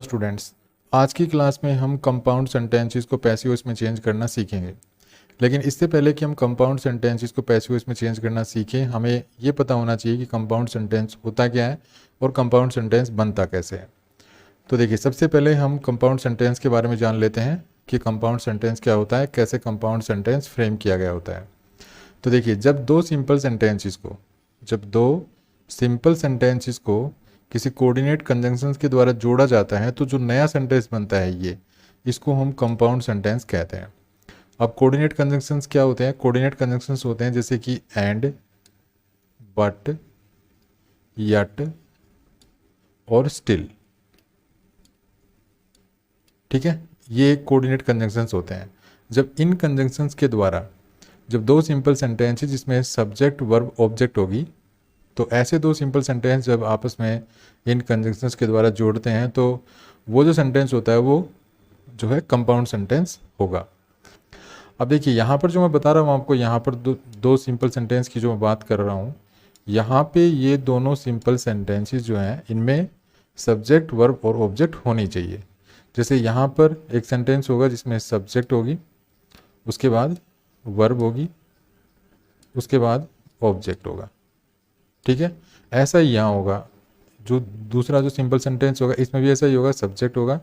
Students, आज की class में हम कंपाउंड सेंटेंसेस को पैसिव वॉइस में चेंज करना सीखेंगे। लेकिन इससे पहले कि हम कंपाउंड सेंटेंसेस को पैसिव वॉइस में चेंज करना सीखें, हमें ये पता होना चाहिए कि कंपाउंड सेंटेंस होता क्या है और कंपाउंड सेंटेंस बनता कैसे है। तो देखिए, सबसे पहले हम कंपाउंड सेंटेंस के बारे में जान लेते हैं कि कंपाउंड सेंटेंस क्या होता है, कैसे कंपाउंड सेंटेंस फ्रेम किया गया होता है। तो देखिए, जब दो सिंपल सेंटेंसेस को किसी कोऑर्डिनेट कंजंक्शंस के द्वारा जोड़ा जाता है, तो जो नया सेंटेंस बनता है इसको हम कंपाउंड सेंटेंस कहते हैं। अब कोऑर्डिनेट कंजंक्शंस क्या होते हैं? कोऑर्डिनेट कंजंक्शंस होते हैं जैसे कि एंड, बट, यट और स्टिल। ठीक है, ये कोऑर्डिनेट कंजंक्शंस होते हैं। जब इन कंजंक्शंस के द्वारा जब दो सिंपल सेंटेंस जिसमें सब्जेक्ट वर्ब ऑब्जेक्ट होगी, तो ऐसे दो सिंपल सेंटेंस जब आपस में इन कंजंक्शंस के द्वारा जोड़ते हैं, तो वो जो सेंटेंस होता है वो जो है कंपाउंड सेंटेंस होगा। अब देखिए, यहाँ पर जो मैं बता रहा हूँ आपको, यहाँ पर दो सिंपल सेंटेंस की जो मैं बात कर रहा हूँ, यहाँ पे ये दोनों सिंपल सेंटेंसेस जो हैं इनमें सब्जेक्ट वर्ब और ऑब्जेक्ट होनी चाहिए। जैसे यहाँ पर एक सेंटेंस होगा जिसमें सब्जेक्ट होगी, उसके बाद वर्ब होगी, उसके बाद ऑब्जेक्ट होगा। ठीक है, ऐसा ही यहाँ होगा। जो दूसरा जो सिंपल सेंटेंस होगा इसमें भी ऐसा ही होगा, सब्जेक्ट होगा,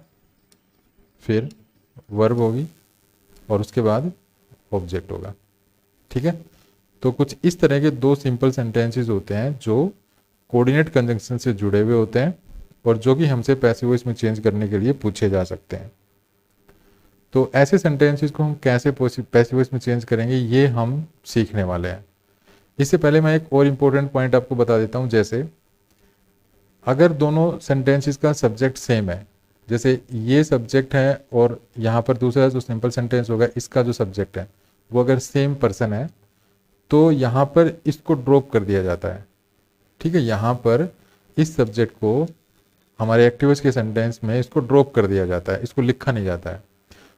फिर वर्ब होगी और उसके बाद ऑब्जेक्ट होगा। ठीक है, तो कुछ इस तरह के दो सिंपल सेंटेंसेस होते हैं जो कोऑर्डिनेट कंजंक्शन से जुड़े हुए होते हैं और जो कि हमसे पैसिव वॉइस में चेंज करने के लिए पूछे जा सकते हैं। तो ऐसे सेंटेंसेस को हम कैसे पैसिव वॉइस में चेंज करेंगे, ये हम सीखने वाले हैं। इससे पहले मैं एक और इम्पोर्टेंट पॉइंट आपको बता देता हूँ। जैसे अगर दोनों सेंटेंसेस का सब्जेक्ट सेम है, जैसे ये सब्जेक्ट है और यहाँ पर दूसरा जो सिंपल सेंटेंस होगा इसका जो सब्जेक्ट है वो अगर सेम पर्सन है, तो यहाँ पर इसको ड्रॉप कर दिया जाता है। ठीक है, यहाँ पर इस सब्जेक्ट को हमारे एक्टिव वॉइस के सेंटेंस में इसको ड्रॉप कर दिया जाता है, इसको लिखा नहीं जाता है।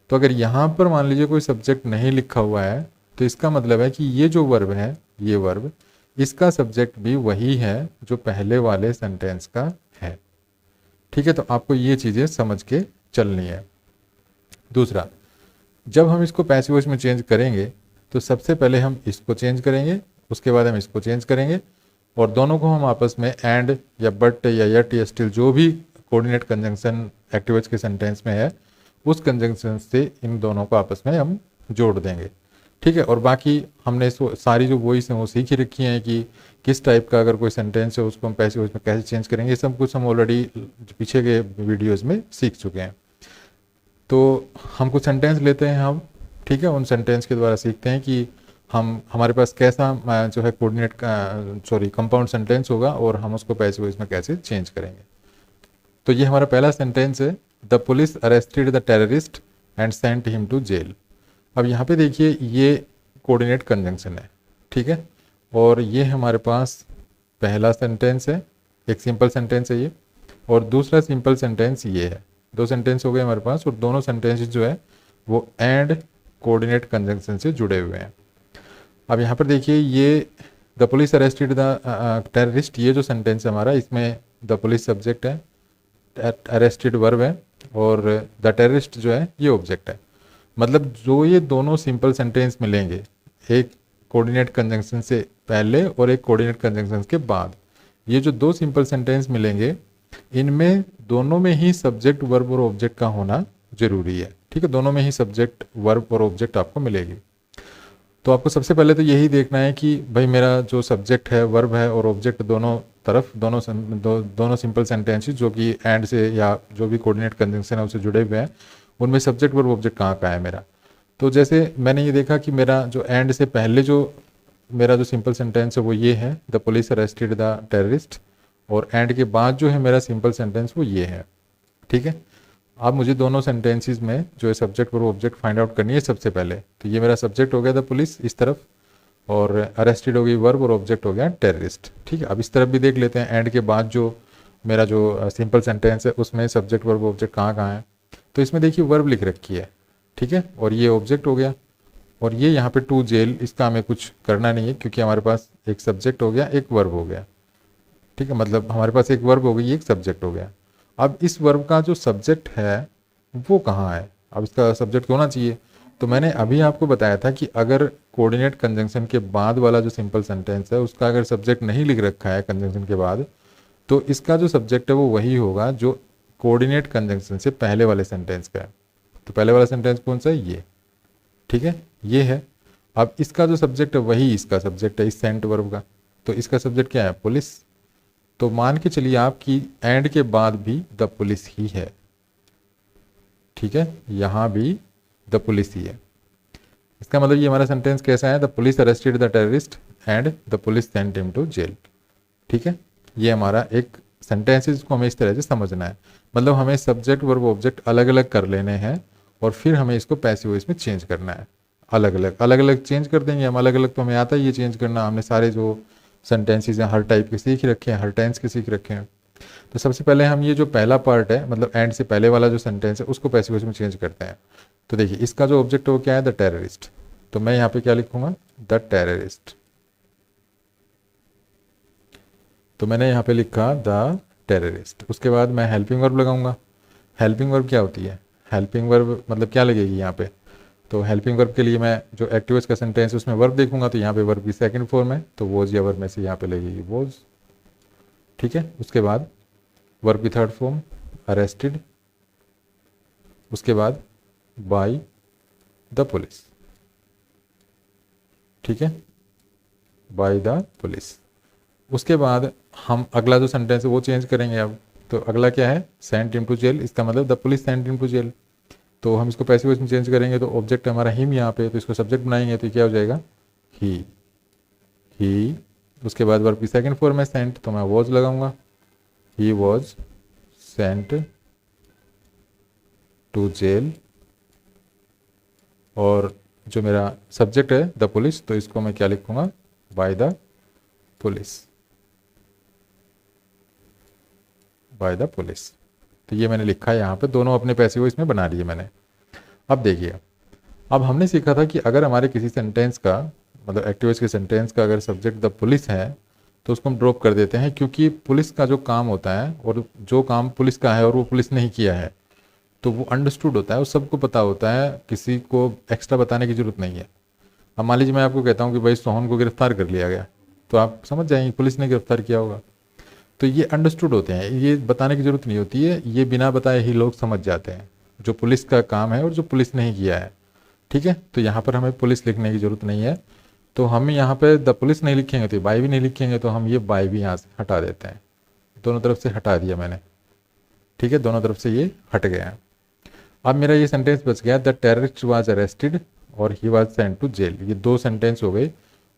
तो अगर यहाँ पर मान लीजिए कोई सब्जेक्ट नहीं लिखा हुआ है, तो इसका मतलब है कि ये जो वर्ब है, ये वर्ब, इसका सब्जेक्ट भी वही है जो पहले वाले सेंटेंस का है। ठीक है, तो आपको ये चीज़ें समझ के चलनी है। दूसरा, जब हम इसको पैसिव वॉइस में चेंज करेंगे तो सबसे पहले हम इसको चेंज करेंगे, उसके बाद हम इसको चेंज करेंगे और दोनों को हम आपस में एंड या बट या यट या स्टिल जो भी कोऑर्डिनेट कंजंक्शन एक्टिव वॉइस के सेंटेंस में है, उस कंजंक्शन से इन दोनों को आपस में हम जोड़ देंगे। ठीक है, और बाकी हमने सारी जो वॉइस हैं वो सीख ही रखी हैं कि किस टाइप का अगर कोई सेंटेंस है उसको हम पैसिव वॉइस में कैसे चेंज करेंगे। ये सब कुछ हम ऑलरेडी पीछे के वीडियोस में सीख चुके हैं। तो हम कुछ सेंटेंस लेते हैं हम, ठीक है, उन सेंटेंस के द्वारा सीखते हैं कि हमारे पास कैसा जो है कोऑर्डिनेट कंपाउंड सेंटेंस होगा और हम उसको पैसिव वॉइस में कैसे चेंज करेंगे। तो ये हमारा पहला सेंटेंस है, the police arrested the terrorist and sent him to jail. अब यहाँ पे देखिए, ये कोऑर्डिनेट कंजंक्शन है। ठीक है, और ये हमारे पास पहला सेंटेंस है, एक सिंपल सेंटेंस है ये, और दूसरा सिंपल सेंटेंस ये है। दो सेंटेंस हो गए हमारे पास और दोनों सेंटेंसेस जो है वो एंड कोऑर्डिनेट कंजंक्शन से जुड़े हुए हैं। अब यहाँ पर देखिए, ये the police arrested the terrorist, ये जो सेंटेंस है हमारा, इसमें द पुलिस सब्जेक्ट है, अरेस्टेड वर्ब है और द टेररिस्ट जो है ये ऑब्जेक्ट है। मतलब जो ये दोनों सिंपल सेंटेंस मिलेंगे, एक कोऑर्डिनेट कंजंक्शन से पहले और एक कोऑर्डिनेट कंजंक्शन के बाद, ये जो दो सिंपल सेंटेंस मिलेंगे इनमें दोनों में ही सब्जेक्ट वर्ब और ऑब्जेक्ट का होना जरूरी है। ठीक है, दोनों में ही सब्जेक्ट वर्ब और ऑब्जेक्ट आपको मिलेगी। तो आपको सबसे पहले तो यही देखना है कि भाई मेरा जो सब्जेक्ट है, वर्ब है और ऑब्जेक्ट दोनों तरफ, दोनों सिंपल सेंटेंसेस जो कि एंड से या जो भी कोऑर्डिनेट कंजंक्शन है उससे जुड़े हुए हैं, उनमें सब्जेक्ट वर्ब ऑब्जेक्ट कहाँ का है मेरा। तो जैसे मैंने ये देखा कि मेरा जो एंड से पहले जो मेरा जो सिंपल सेंटेंस है वो ये है, the police arrested the terrorist, और एंड के बाद जो है मेरा सिंपल सेंटेंस वो ये है। ठीक है, अब मुझे दोनों सेंटेंसेस में जो है subject verb object find out करनी है सबसे पहले। तो ये मेरा सब्जेक्ट हो गया द पुलिस इस तरफ, और अरेस्टेड हो गई वर्ब और ऑब्जेक्ट हो गया टेररिस्ट। ठीक है, अब इस तरफ भी देख लेते हैं, एंड के बाद जो मेरा जो सिंपल सेंटेंस है उसमें सब्जेक्ट वर्ब ऑब्जेक्ट कहाँ कहाँ है। तो इसमें देखिए वर्ब लिख रखी है, ठीक है, और ये ऑब्जेक्ट हो गया, और ये यहाँ पे टू जेल, इसका हमें कुछ करना नहीं है क्योंकि हमारे पास एक सब्जेक्ट हो गया, एक वर्ब हो गया। ठीक है, मतलब हमारे पास एक वर्ब हो गई, एक सब्जेक्ट हो गया। अब इस वर्ब का जो सब्जेक्ट है वो कहाँ है, अब इसका सब्जेक्ट होना चाहिए। तो मैंने अभी आपको बताया था कि अगर कोऑर्डिनेट कंजंक्शन के बाद वाला जो सिंपल सेंटेंस है उसका अगर सब्जेक्ट नहीं लिख रखा है कंजंक्शन के बाद, तो इसका जो सब्जेक्ट है वो वही होगा जो कोऑर्डिनेट कंजंक्शन से पहले वाले सेंटेंस का है। तो पहले वाला सेंटेंस कौन सा है, ये, ठीक है, ये है। अब इसका जो सब्जेक्ट है वही इसका सब्जेक्ट है इस सेंट वर्ब का, तो इसका सब्जेक्ट क्या है, पुलिस। तो मान के चलिए आपकी एंड के बाद भी द पुलिस ही है, ठीक है, यहाँ भी द पुलिस ही है। इसका मतलब ये हमारा सेंटेंस कैसा है, the police arrested the terrorist and the police sent him to jail, ठीक है। ये हमारा एक सेंटेंस है जिसको हमें इस तरह से समझना है, मतलब हमें सब्जेक्ट वर्ब ऑब्जेक्ट अलग अलग कर लेने हैं और फिर हमें इसको पैसिव वॉइस में चेंज करना है, अलग अलग चेंज कर देंगे हम, अलग अलग तो हमें आता ही है चेंज करना, हमने सारे जो सेंटेंसेज हैं हर टाइप के सीख रखे हैं, हर टेंस के सीख रखे हैं। तो सबसे पहले हम ये जो पहला पार्ट है मतलब एंड से पहले वाला जो सेंटेंस है उसको पैसिव वॉइस में चेंज करते हैं। तो देखिए इसका जो ऑब्जेक्ट है वो क्या है, द टेररिस्ट, तो मैं यहाँ पे क्या लिखूंगा, द टेररिस्ट। तो मैंने यहाँ पे लिखा द टेररिस्ट, उसके बाद मैं हेल्पिंग वर्ब लगाऊंगा। हेल्पिंग वर्ब क्या होती है, हेल्पिंग वर्ब मतलब क्या लगेगी यहाँ पे, तो हेल्पिंग वर्ब के लिए मैं जो एक्टिव का सेंटेंस है उसमें वर्ब देखूंगा, तो यहाँ पे वर्ब की सेकंड फॉर्म है तो वोज या वर्ब में से यहाँ पे लगेगी वोज, ठीक है। उसके बाद वर्ब की थर्ड फॉर्म अरेस्टेड, उसके बाद बाय द पुलिस, ठीक है, बाय द पुलिस। उसके बाद हम अगला जो सेंटेंस है वो चेंज करेंगे अब, तो अगला क्या है, सेंट हिम टू जेल, इसका मतलब the police sent him to jail. तो हम इसको पैसिव वॉइस में चेंज करेंगे तो ऑब्जेक्ट हमारा हिम यहाँ पे, तो इसको सब्जेक्ट बनाएंगे तो क्या हो जाएगा, ही। उसके बाद वर्ब की सेकंड फॉर्म है सेंट, तो मैं वॉज लगाऊंगा, he was sent to jail. और जो मेरा सब्जेक्ट है द पुलिस, तो इसको मैं क्या लिखूंगा, by the police, by the police. तो ये मैंने लिखा है यहाँ पे, दोनों अपने पैसिव वॉइस में बना लिए मैंने। अब देखिए, अब हमने सीखा था कि अगर हमारे किसी सेंटेंस का मतलब एक्टिव वॉइस के सेंटेंस का अगर सब्जेक्ट द पुलिस है तो उसको हम ड्रॉप कर देते हैं, क्योंकि पुलिस का जो काम होता है और जो काम पुलिस का है और वो पुलिस नहीं किया है तो वो अंडरस्टूड होता है, वो सबको पता होता है, किसी को एक्स्ट्रा बताने की जरूरत नहीं है। अब मान लीजिए मैं आपको कहता हूँ कि भाई सोहन को गिरफ्तार कर लिया गया, तो आप समझ जाएंगे पुलिस ने गिरफ्तार किया होगा। तो ये अंडरस्टूड होते हैं, ये बताने की जरूरत नहीं होती है, ये बिना बताए ही लोग समझ जाते हैं जो पुलिस का काम है और जो पुलिस नहीं किया है, ठीक है। तो यहाँ पर हमें पुलिस लिखने की जरूरत नहीं है, तो हम यहाँ पे द पुलिस नहीं लिखेंगे तो बाय भी नहीं लिखेंगे, तो हम ये बाय भी यहाँ से हटा देते हैं, दोनों तरफ से हटा दिया मैंने, ठीक है, दोनों तरफ से ये हट गया है। अब मेरा ये सेंटेंस बच गया, द टेररिस्ट वाज अरेस्टेड और he was sent to jail, ये दो सेंटेंस हो गए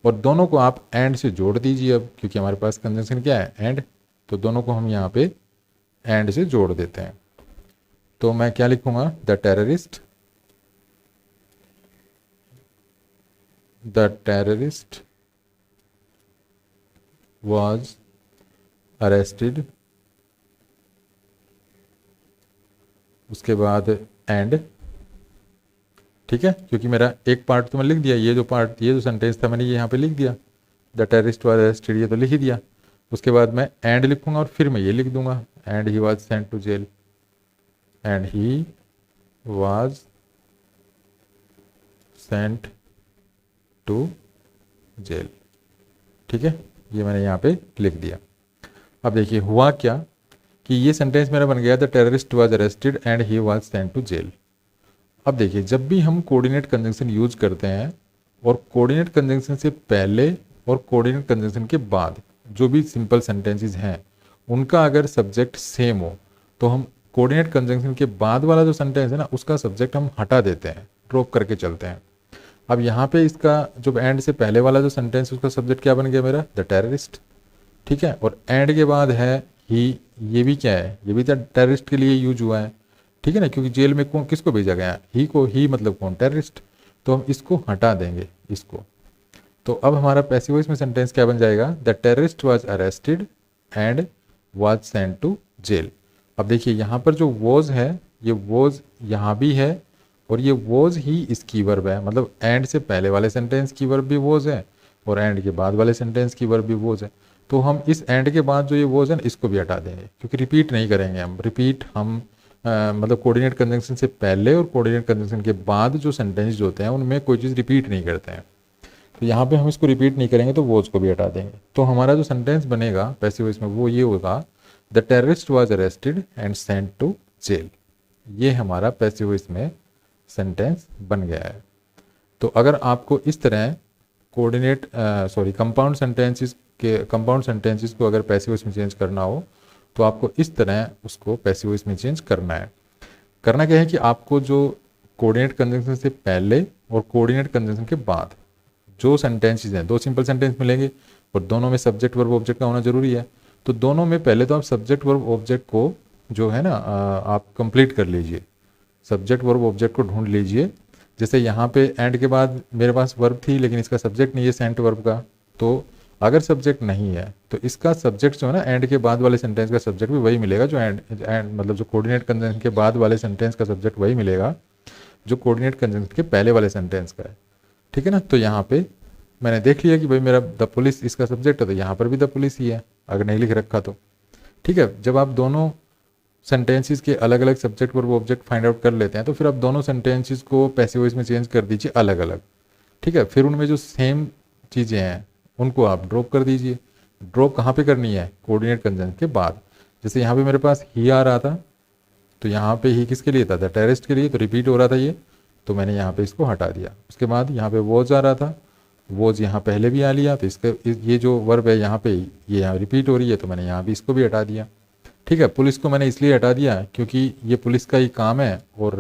और दोनों को आप एंड से जोड़ दीजिए अब, क्योंकि हमारे पास कंजंक्शन क्या है, एंड, तो दोनों को हम यहाँ पे एंड से जोड़ देते हैं। तो मैं क्या लिखूंगा, the terrorist, the terrorist was arrested, उसके बाद एंड, ठीक है, क्योंकि मेरा एक पार्ट तो मैं लिख दिया, ये जो पार्ट, ये जो सेंटेंस था मैंने ये यहाँ पे लिख दिया, द टेररिस्ट वाज अरेस्टेड, ये तो लिख ही दिया। उसके बाद मैं एंड लिखूंगा और फिर मैं ये लिख दूंगा, and he was sent to jail, and he was sent to jail, ठीक है, ये मैंने यहाँ पे लिख दिया। अब देखिए हुआ क्या कि ये सेंटेंस मेरा बन गया, the terrorist was arrested and he was sent to jail. अब देखिए जब भी हम कोऑर्डिनेट कंजंक्शन यूज करते हैं और कोऑर्डिनेट कंजंक्शन से पहले और कोऑर्डिनेट कंजंक्शन के बाद जो भी सिंपल सेंटेंसेस हैं उनका अगर सब्जेक्ट सेम हो तो हम कोऑर्डिनेट कंजंक्शन के बाद वाला जो सेंटेंस है ना उसका सब्जेक्ट हम हटा देते हैं, ड्रॉप करके चलते हैं। अब यहाँ पे इसका जो एंड से पहले वाला जो सेंटेंस उसका सब्जेक्ट क्या बन गया मेरा, द टेररिस्ट, ठीक है, और एंड के बाद है ही, ये भी क्या है, ये भी द टेररिस्ट के लिए यूज हुआ है, ठीक है ना, क्योंकि जेल में कौन किसको भेजा गया, ही को, ही मतलब कौन, टेररिस्ट, तो हम इसको हटा देंगे इसको। तो अब हमारा पैसिव वॉइस में सेंटेंस क्या बन जाएगा, the terrorist was arrested and was sent to jail. अब देखिए यहाँ पर जो वॉज है ये वॉज यहाँ भी है और ये वॉज ही इसकी वर्ब है, मतलब एंड से पहले वाले सेंटेंस की वर्ब भी वॉज है और एंड के बाद वाले सेंटेंस की वर्ब भी वॉज है। तो हम इस एंड के बाद जो ये वॉज है ना, इसको भी हटा देंगे, क्योंकि रिपीट नहीं करेंगे हम। रिपीट हम मतलब कोऑर्डिनेट कंजंक्शन से पहले और कोऑर्डिनेट कंजंक्शन के बाद जो सेंटेंस होते हैं उनमें कोई चीज़ रिपीट नहीं करते हैं। तो यहाँ पे हम इसको रिपीट नहीं करेंगे, तो वॉज को भी हटा देंगे। तो हमारा जो सेंटेंस बनेगा पैसिव वॉइस में वो ये होगा, the terrorist was arrested and sent to jail. ये हमारा पैसिव वॉइस में सेंटेंस बन गया है। तो अगर आपको इस तरह कंपाउंड सेंटेंसेस को अगर पैसिव वॉइस में चेंज करना हो तो आपको इस तरह उसको पैसिव वॉइस में चेंज करना है। करना क्या है कि आपको जो कोऑर्डिनेट कंजंक्शन से पहले और कोऑर्डिनेट कंजंक्शन के बाद जो सेंटेंसेस हैं, दो सिंपल सेंटेंस मिलेंगे और दोनों में सब्जेक्ट वर्ब ऑब्जेक्ट का होना जरूरी है। तो दोनों में पहले तो आप सब्जेक्ट वर्ब ऑब्जेक्ट को जो है ना आप कंप्लीट कर लीजिए, सब्जेक्ट वर्ब ऑब्जेक्ट को ढूंढ लीजिए। जैसे यहाँ पे एंड के बाद मेरे पास वर्ब थी लेकिन इसका सब्जेक्ट नहीं है सेंट वर्ब का, तो अगर सब्जेक्ट नहीं है तो इसका सब्जेक्ट जो है ना एंड के बाद वाले सेंटेंस का सब्जेक्ट भी वही मिलेगा जो एंड मतलब जो कोऑर्डिनेट कंजंक्शन के बाद वाले सेंटेंस का सब्जेक्ट वही मिलेगा जो कोऑर्डिनेट कंजंक्शन के पहले वाले सेंटेंस का है। ठीक है ना। तो यहाँ पे मैंने देख लिया कि भाई मेरा द पुलिस इसका सब्जेक्ट है, तो यहाँ पर भी द पुलिस ही है अगर नहीं लिख रखा तो। ठीक है। जब आप दोनों सेंटेंसेस के अलग अलग subject verb object find out कर लेते हैं तो फिर आप दोनों सेंटेंसेस को पैसिव वॉइस में चेंज कर दीजिए अलग अलग। ठीक है। फिर उनमें जो सेम चीज़ें हैं उनको आप ड्रॉप कर दीजिए। ड्रॉप कहाँ पे करनी है? कोऑर्डिनेट कंजंक्शन के बाद। जैसे यहाँ पे मेरे पास ही आ रहा था तो यहाँ पे ही किसके लिए था? द टेररिस्ट के लिए, तो रिपीट हो रहा था ये, तो मैंने यहाँ पे इसको हटा दिया। उसके बाद यहाँ पे वॉज आ रहा था, वॉज यहाँ पहले भी आ लिया, तो इसका ये जो वर्ब है यहाँ पे ये यहाँ रिपीट हो रही है, तो मैंने यहाँ भी इसको भी हटा दिया। ठीक है। पुलिस को मैंने इसलिए हटा दिया क्योंकि ये पुलिस का ही काम है और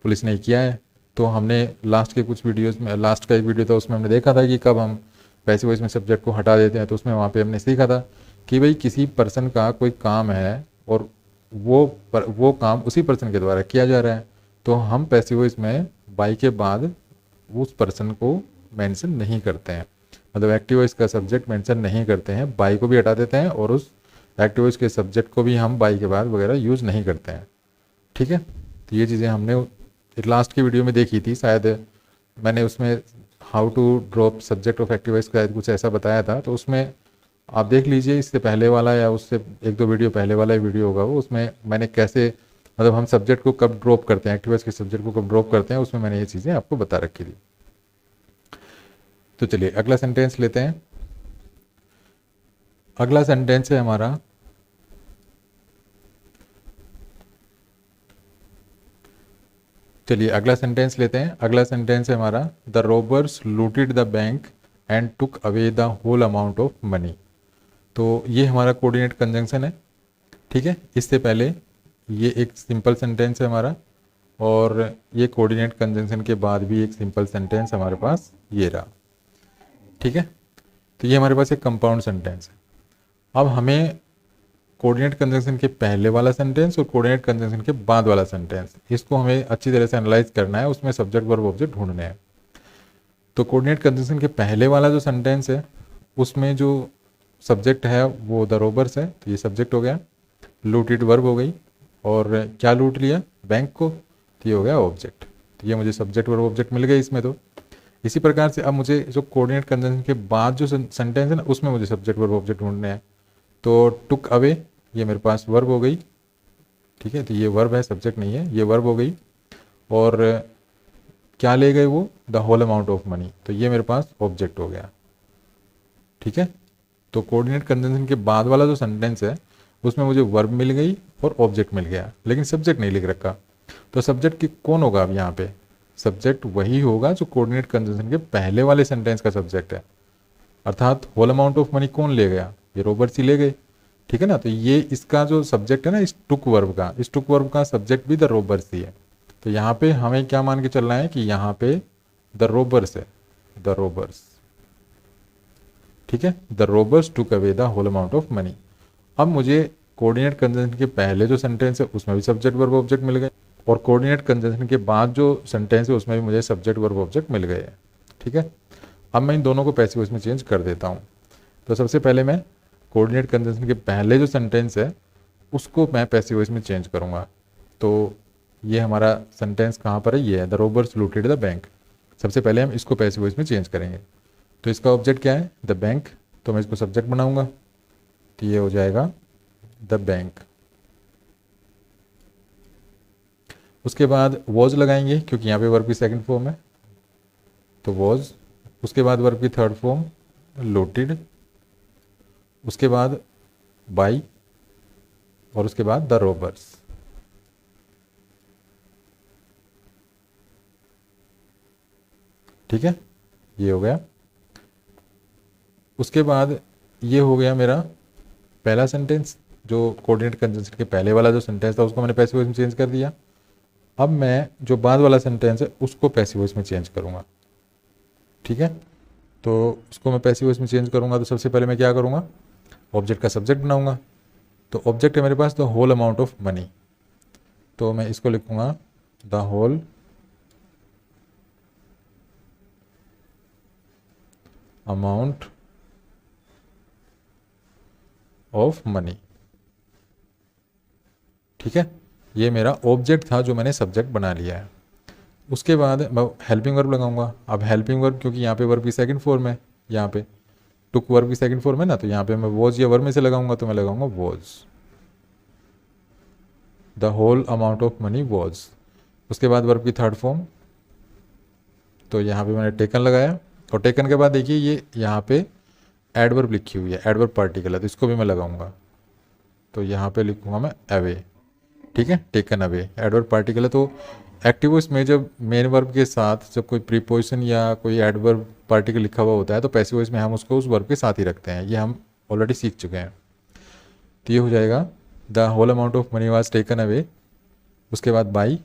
पुलिस ने किया है। तो हमने लास्ट के कुछ वीडियोस में, लास्ट का एक वीडियो था उसमें हमने देखा था कि कब हम पैसिव वॉइस में सब्जेक्ट को हटा देते हैं। तो उसमें वहाँ पे हमने सीखा था कि भाई किसी पर्सन का कोई काम है और वो काम उसी पर्सन के द्वारा किया जा रहा है, तो हम पैसिव वॉइस में बाई के बाद उस पर्सन को मेंशन नहीं करते हैं, मतलब एक्टिव वॉइस का सब्जेक्ट मेंशन नहीं करते हैं, बाई को भी हटा देते हैं और उस एक्टिव वॉइस के सब्जेक्ट को भी हम बाई के बाद वगैरह यूज़ नहीं करते हैं। ठीक है। तो ये चीज़ें हमने लास्ट की वीडियो में देखी थी, शायद मैंने उसमें how to drop subject of active voice का कुछ ऐसा बताया था, तो उसमें आप देख लीजिए, इससे पहले वाला या उससे एक दो वीडियो पहले वाला ही वीडियो होगा वो, उसमें मैंने कैसे मतलब हम सब्जेक्ट को कब ड्रॉप करते हैं, एक्टिव वॉइस के सब्जेक्ट को कब ड्रॉप करते हैं, उसमें मैंने ये चीज़ें आपको बता रखी थी। तो चलिए अगला सेंटेंस लेते हैं। अगला सेंटेंस है हमारा, चलिए अगला सेंटेंस लेते हैं। अगला सेंटेंस है हमारा, the robbers looted the bank and took away the whole amount of money. तो ये हमारा कोऑर्डिनेट कंजंक्शन है। ठीक है। इससे पहले ये एक सिंपल सेंटेंस है हमारा और ये कोऑर्डिनेट कंजंक्शन के बाद भी एक सिंपल सेंटेंस हमारे पास ये रहा। ठीक है। तो ये हमारे पास एक कंपाउंड सेंटेंस है। अब हमें कोऑर्डिनेट कंजंक्शन के पहले वाला सेंटेंस और कोऑर्डिनेट कंजंक्शन के बाद वाला सेंटेंस, इसको हमें अच्छी तरह से एनालाइज करना है, उसमें सब्जेक्ट वर्ब ऑब्जेक्ट ढूंढने हैं। तो कोऑर्डिनेट कंजंक्शन के पहले वाला जो सेंटेंस है उसमें जो सब्जेक्ट है वो द रोबर्स है, तो ये सब्जेक्ट हो गया, लूटेड वर्ब हो गई, और क्या लूट लिया? बैंक को, तो ये हो गया ऑब्जेक्ट। तो ये मुझे सब्जेक्ट वर्ब ऑब्जेक्ट मिल गए इसमें। तो इसी प्रकार से अब मुझे जो कोऑर्डिनेट कंजंक्शन के बाद जो सेंटेंस है ना उसमें मुझे सब्जेक्ट वर्ब ऑब्जेक्ट ढूंढने हैं। तो टुक अवे ये मेरे पास वर्ब हो गई। ठीक है। तो ये वर्ब है, सब्जेक्ट नहीं है, ये वर्ब हो गई। और क्या ले गए वो? The whole amount of money, तो ये मेरे पास ऑब्जेक्ट हो गया। ठीक है। तो कोऑर्डिनेट कंजंक्शन के बाद वाला जो सेंटेंस है उसमें मुझे वर्ब मिल गई और ऑब्जेक्ट मिल गया, लेकिन सब्जेक्ट नहीं लिख रखा। तो सब्जेक्ट की कौन होगा अब यहाँ पे? सब्जेक्ट वही होगा जो कोऑर्डिनेट कंजंक्शन के पहले वाले सेंटेंस का सब्जेक्ट है, अर्थात होल अमाउंट ऑफ मनी कौन ले गया? ये रोबर्स ही ले गए। ठीक है ना। तो ये इसका जो सब्जेक्ट है ना इस टुक वर्ब का सब्जेक्ट भी द रोबर्स ही है। तो यहाँ पे हमें क्या मान के चलना है कि यहाँ पे द रोबर्स है, द रोबर्स। ठीक है। The robbers took away the whole amount of money. अब मुझे कोऑर्डिनेट कंजंक्शन के पहले जो सेंटेंस है उसमें भी सब्जेक्ट वर्ब ऑब्जेक्ट मिल गए और कोऑर्डिनेट कंजंक्शन के बाद जो सेंटेंस है उसमें भी मुझे सब्जेक्ट वर्ब ऑब्जेक्ट मिल गए हैं। ठीक है। अब मैं इन दोनों को पैसिव वॉइस में चेंज कर देता हूँ। तो सबसे पहले मैं कोऑर्डिनेट कंजंक्शन के पहले जो सेंटेंस है उसको मैं पैसिव वॉइस में चेंज करूँगा। तो ये हमारा सेंटेंस कहाँ पर है? ये है, the robbers looted the bank. सबसे पहले हम इसको पैसिव वॉइस में चेंज करेंगे। तो इसका ऑब्जेक्ट क्या है? The bank. तो मैं इसको सब्जेक्ट बनाऊंगा। तो ये हो जाएगा द बैंक। उसके बाद वॉज लगाएंगे क्योंकि यहाँ पे वर्ब की सेकंड फॉर्म है, तो वॉज। उसके बाद वर्ब की थर्ड फॉर्म लूटेड, उसके बाद बाई, और उसके बाद द रॉबर्स। ठीक है, ये हो गया। उसके बाद ये हो गया मेरा पहला सेंटेंस, जो कोऑर्डिनेट कंजंक्शन के पहले वाला जो सेंटेंस था उसको मैंने पैसिव वॉइस में चेंज कर दिया। अब मैं जो बाद वाला सेंटेंस है उसको पैसिव वॉइस में चेंज करूँगा। ठीक है, तो उसको मैं पैसिव वॉइस में चेंज करूँगा तो सबसे पहले मैं क्या करूँगा, ऑब्जेक्ट का सब्जेक्ट बनाऊँगा। तो ऑब्जेक्ट है मेरे पास the whole amount of money, तो मैं इसको लिखूँगा the whole amount of money. ठीक है, ये मेरा ऑब्जेक्ट था जो मैंने सब्जेक्ट बना लिया है। उसके बाद मैं हेल्पिंग वर्ब लगाऊंगा। अब हेल्पिंग वर्ब क्योंकि यहाँ पे वर्ब की सेकंड फॉर्म है, यहाँ पे टुक वर्ब की सेकंड फॉर्म है ना, तो यहाँ पे मैं वॉज या वर्ब में से लगाऊंगा, तो मैं लगाऊंगा was, the whole amount of money was. उसके बाद वर्ब की थर्ड फॉर्म, तो यहाँ पे मैंने टेकन लगाया, और टेकन के बाद देखिए ये यहाँ पे एडवर्ब लिखी हुई है, एडवर्ब पार्टिकल है, तो इसको भी मैं लगाऊंगा, तो यहाँ पे लिखूंगा मैं अवे। ठीक है, टेकन अवे एडवर्ब पार्टिकल है। तो एक्टिव वॉइस में जब मेन वर्ब के साथ जब कोई प्रीपोजिशन या कोई एडवर्ब पार्टिकल लिखा हुआ होता है तो पैसिव वॉइस में हम उसको उस वर्ब के साथ ही रखते हैं, ये हम ऑलरेडी सीख चुके हैं। तो ये हो जाएगा the whole amount of money was taken away, उसके बाद बाई,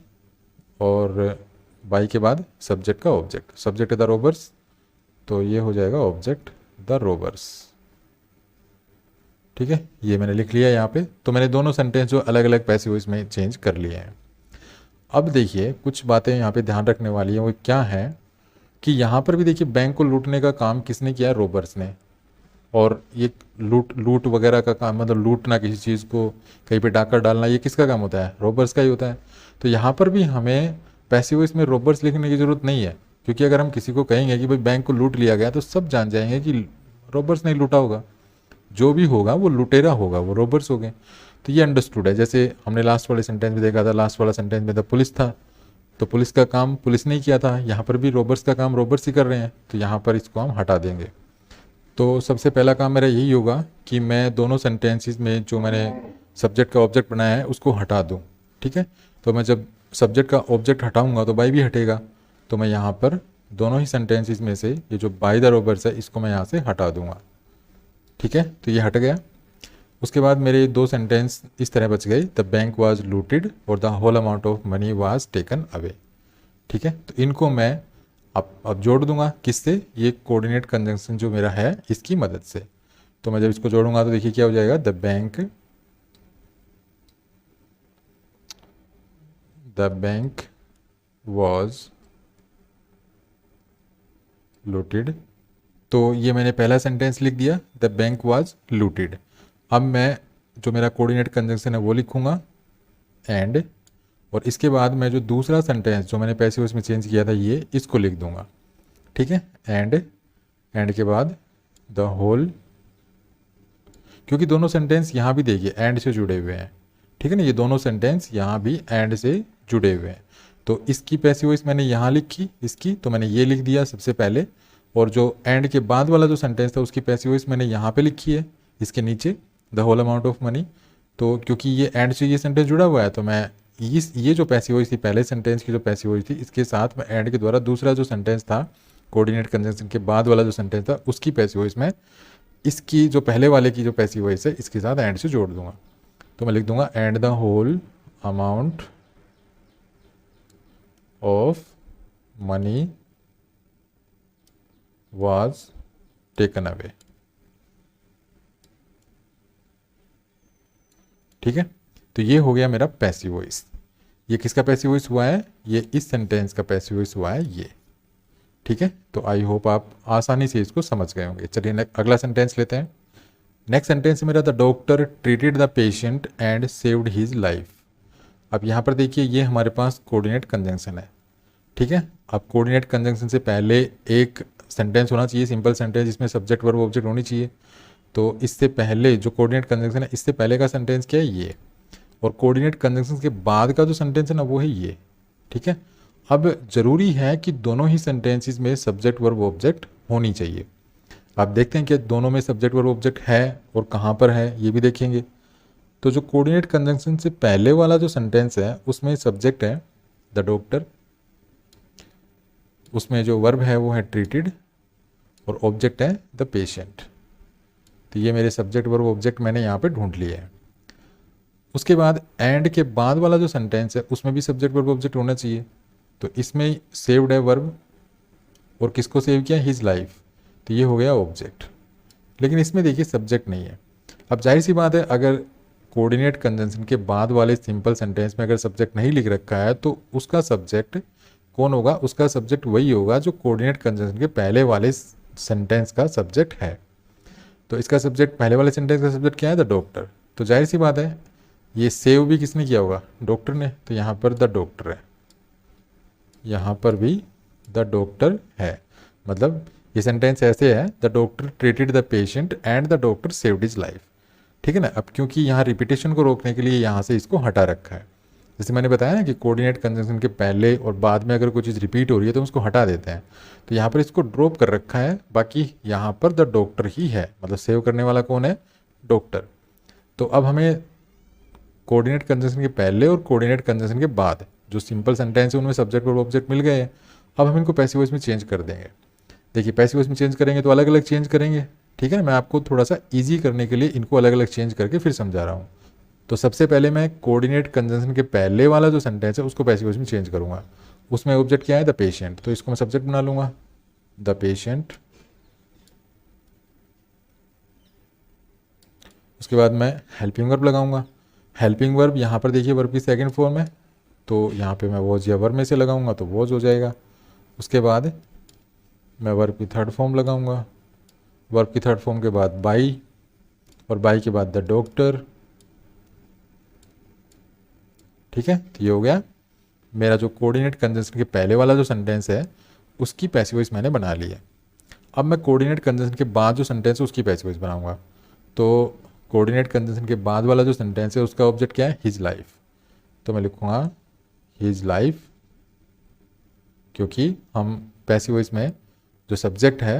और बाई के बाद सब्जेक्ट का ऑब्जेक्ट, सब्जेक्ट द रोबर्स, तो ये हो जाएगा ऑब्जेक्ट द रोबर्स। ठीक है, ये मैंने लिख लिया यहाँ पे। तो मैंने दोनों सेंटेंस जो अलग अलग पैसिव वॉइस में चेंज कर लिए हैं। अब देखिए कुछ बातें यहाँ पे ध्यान रखने वाली हैं, वो क्या है कि यहाँ पर भी देखिए बैंक को लूटने का काम किसने किया है, रोबर्स ने। और ये लूट वगैरह का काम, मतलब लूटना किसी चीज़ को, कहीं पे डाकर डालना, ये किसका काम होता है, रोबर्स का ही होता है। तो यहाँ पर भी हमें पैसिव वॉइस में रोबर्स लिखने की ज़रूरत नहीं है, क्योंकि अगर हम किसी को कहेंगे कि भाई बैंक को लूट लिया गया तो सब जान जाएंगे कि रोबर्स नहीं लूटा होगा, जो भी होगा वो लुटेरा होगा, वो रोबर्स हो गए। तो ये अंडरस्टूड है। जैसे हमने लास्ट वाले सेंटेंस में देखा था, लास्ट वाला सेंटेंस में द पुलिस था, तो पुलिस का काम पुलिस ने किया था, यहाँ पर भी रोबर्स का काम रोबर्स ही कर रहे हैं, तो यहाँ पर इसको हम हटा देंगे। तो सबसे पहला काम मेरा यही होगा कि मैं दोनों सेंटेंसेस में जो मैंने सब्जेक्ट का ऑब्जेक्ट बनाया है उसको हटा दूँ। ठीक है, तो मैं जब सब्जेक्ट का ऑब्जेक्ट हटाऊँगा तो बाई भी हटेगा, तो मैं यहाँ पर दोनों ही सेंटेंसेस में से ये जो बाई द रोबर्स है इसको मैं यहाँ से हटा दूँगा। ठीक है, तो ये हट गया। उसके बाद मेरे दो सेंटेंस इस तरह बच गए, द बैंक वाज लूटेड और the whole amount of money was taken away. ठीक है, तो इनको मैं अब जोड़ दूंगा किससे, ये कोऑर्डिनेट कंजंक्शन जो मेरा है इसकी मदद से। तो मैं जब इसको जोड़ूंगा तो देखिए क्या हो जाएगा, द बैंक वाज लूटेड। तो ये मैंने पहला सेंटेंस लिख दिया, द बैंक वाज लूटेड। अब मैं जो मेरा कोऑर्डिनेट कंजंक्शन है वो लिखूंगा एंड, और इसके बाद मैं जो दूसरा सेंटेंस जो मैंने पैसिव वॉइस में चेंज किया था ये इसको लिख दूंगा। ठीक है, एंड के बाद द होल, क्योंकि दोनों सेंटेंस यहाँ भी देखिए एंड से जुड़े हुए हैं। ठीक है ना, ये दोनों सेंटेंस यहाँ भी एंड से जुड़े हुए हैं। तो इसकी पैसिव वॉइस मैंने यहाँ लिखी, इसकी तो मैंने ये लिख दिया सबसे पहले, और जो एंड के बाद वाला जो सेंटेंस था उसकी पैसिव वॉइस मैंने यहाँ पे लिखी है इसके नीचे, the whole amount of money. तो क्योंकि ये एंड से ये सेंटेंस जुड़ा हुआ है तो मैं ये जो पैसिव वॉइस थी, पहले सेंटेंस की जो पैसिव वॉइस थी, इसके साथ मैं एंड के द्वारा दूसरा जो सेंटेंस था कोऑर्डिनेट कंजंक्शन के बाद वाला जो सेंटेंस था उसकी पैसिव वॉइस में इसकी जो पहले वाले की जो पैसिव वॉइस है इसके साथ एंड से जोड़ दूंगा। तो मैं लिख दूंगा and the whole amount of money was taken away. ठीक है, तो ये हो गया मेरा पैसिव वॉइस। ये किसका पैसिव वॉइस हुआ है, ये इस सेंटेंस का पैसिव वॉइस हुआ है ये। ठीक है, तो आई होप आप आसानी से इसको समझ गए होंगे। चलिए अगला सेंटेंस लेते हैं। नेक्स्ट सेंटेंस मेरा, the doctor treated the patient and saved his life. अब यहाँ पर देखिए ये हमारे पास कोऑर्डिनेट कंजंक्शन है। ठीक है, अब कोऑर्डिनेट कंजंक्शन से पहले एक सेंटेंस होना चाहिए, सिंपल सेंटेंस जिसमें सब्जेक्ट वर्ब ऑब्जेक्ट होनी चाहिए। तो इससे पहले जो कोऑर्डिनेट कंजंक्शन है, इससे पहले का सेंटेंस क्या है, ये, और कोऑर्डिनेट कंजंक्शन के बाद का जो सेंटेंस है ना वो है ये। ठीक है, अब जरूरी है कि दोनों ही सेंटेंसेस में सब्जेक्ट वर्ब ऑब्जेक्ट होनी चाहिए। आप देखते हैं कि दोनों में सब्जेक्ट वर्ब ऑब्जेक्ट है और कहाँ पर है ये भी देखेंगे। तो जो कोऑर्डिनेट कंजंक्शन से पहले वाला जो सेंटेंस है उसमें सब्जेक्ट है द डॉक्टर, उसमें जो वर्ब है वो है ट्रीटेड और ऑब्जेक्ट है द पेशेंट। तो ये मेरे सब्जेक्ट वर्ब ऑब्जेक्ट मैंने यहाँ पे ढूंढ लिए हैं। उसके बाद एंड के बाद वाला जो सेंटेंस है उसमें भी सब्जेक्ट वर्ब ऑब्जेक्ट होना चाहिए। तो इसमें सेव्ड है वर्ब और किसको सेव किया, हिज लाइफ, तो ये हो गया ऑब्जेक्ट। लेकिन इसमें देखिए सब्जेक्ट नहीं है। अब जाहिर सी बात है अगर कोऑर्डिनेट कंजंक्शन के बाद वाले सिंपल सेंटेंस में अगर सब्जेक्ट नहीं लिख रखा है तो उसका सब्जेक्ट कौन होगा, उसका सब्जेक्ट वही होगा जो कोऑर्डिनेट कंजंक्शन के पहले वाले सेंटेंस का सब्जेक्ट है। तो इसका सब्जेक्ट, पहले वाले सेंटेंस का सब्जेक्ट क्या है, द डॉक्टर। तो जाहिर सी बात है ये सेव भी किसने किया होगा, डॉक्टर ने, तो यहाँ पर द डॉक्टर है, यहाँ पर भी द डॉक्टर है। मतलब ये सेंटेंस ऐसे है, the doctor treated the patient and the doctor saved his life. ठीक है ना। अब क्योंकि यहाँ रिपीटेशन को रोकने के लिए यहाँ से इसको हटा रखा है। जैसे मैंने बताया ना कि कोऑर्डिनेट कंजंक्शन के पहले और बाद में अगर कोई चीज़ रिपीट हो रही है तो उसको हटा देते हैं। तो यहाँ पर इसको ड्रॉप कर रखा है, बाकी यहाँ पर द डॉक्टर ही है, मतलब सेव करने वाला कौन है, डॉक्टर। तो अब हमें कोऑर्डिनेट कंजंक्शन के पहले और कोऑर्डिनेट कंजंक्शन के बाद जो सिंपल सेंटेंस है उनमें सब्जेक्ट और ऑब्जेक्ट मिल गए हैं। अब हम इनको पैसिव वॉइस में चेंज कर देंगे। देखिए पैसिव वॉइस में चेंज करेंगे तो अलग अलग चेंज करेंगे। ठीक है ना, मैं आपको थोड़ा सा इजी करने के लिए इनको अलग अलग चेंज करके फिर समझा रहा हूँ। तो सबसे पहले मैं कोऑर्डिनेट कंजंक्शन के पहले वाला जो सेंटेंस है उसको पैसिव वॉइस में चेंज करूँगा। उसमें ऑब्जेक्ट क्या है, द पेशेंट, तो इसको मैं सब्जेक्ट बना लूँगा द पेशेंट। उसके बाद मैं हेल्पिंग वर्ब लगाऊंगा। हेल्पिंग वर्ब यहाँ पर देखिए वर्ब की सेकंड फॉर्म है, तो यहाँ पे मैं वॉज या वर्ब में से लगाऊंगा तो वॉज हो जाएगा। उसके बाद मैं वर्ब की थर्ड फॉर्म लगाऊंगा, वर्ब की थर्ड फॉर्म के बाद बाई, और बाई के बाद द डॉक्टर। ठीक है, तो ये हो गया मेरा जो कोऑर्डिनेट कंजंक्शन के पहले वाला जो सेंटेंस है उसकी पैसिव वॉइस मैंने बना ली है। अब मैं कोऑर्डिनेट कंजंक्शन के बाद जो सेंटेंस है उसकी पैसिव वॉइस बनाऊंगा। तो कोऑर्डिनेट कंजंक्शन के बाद वाला जो सेंटेंस है उसका ऑब्जेक्ट क्या है, हिज लाइफ, तो मैं लिखूंगा हिज लाइफ, क्योंकि हम पैसिव वॉइस में जो सब्जेक्ट है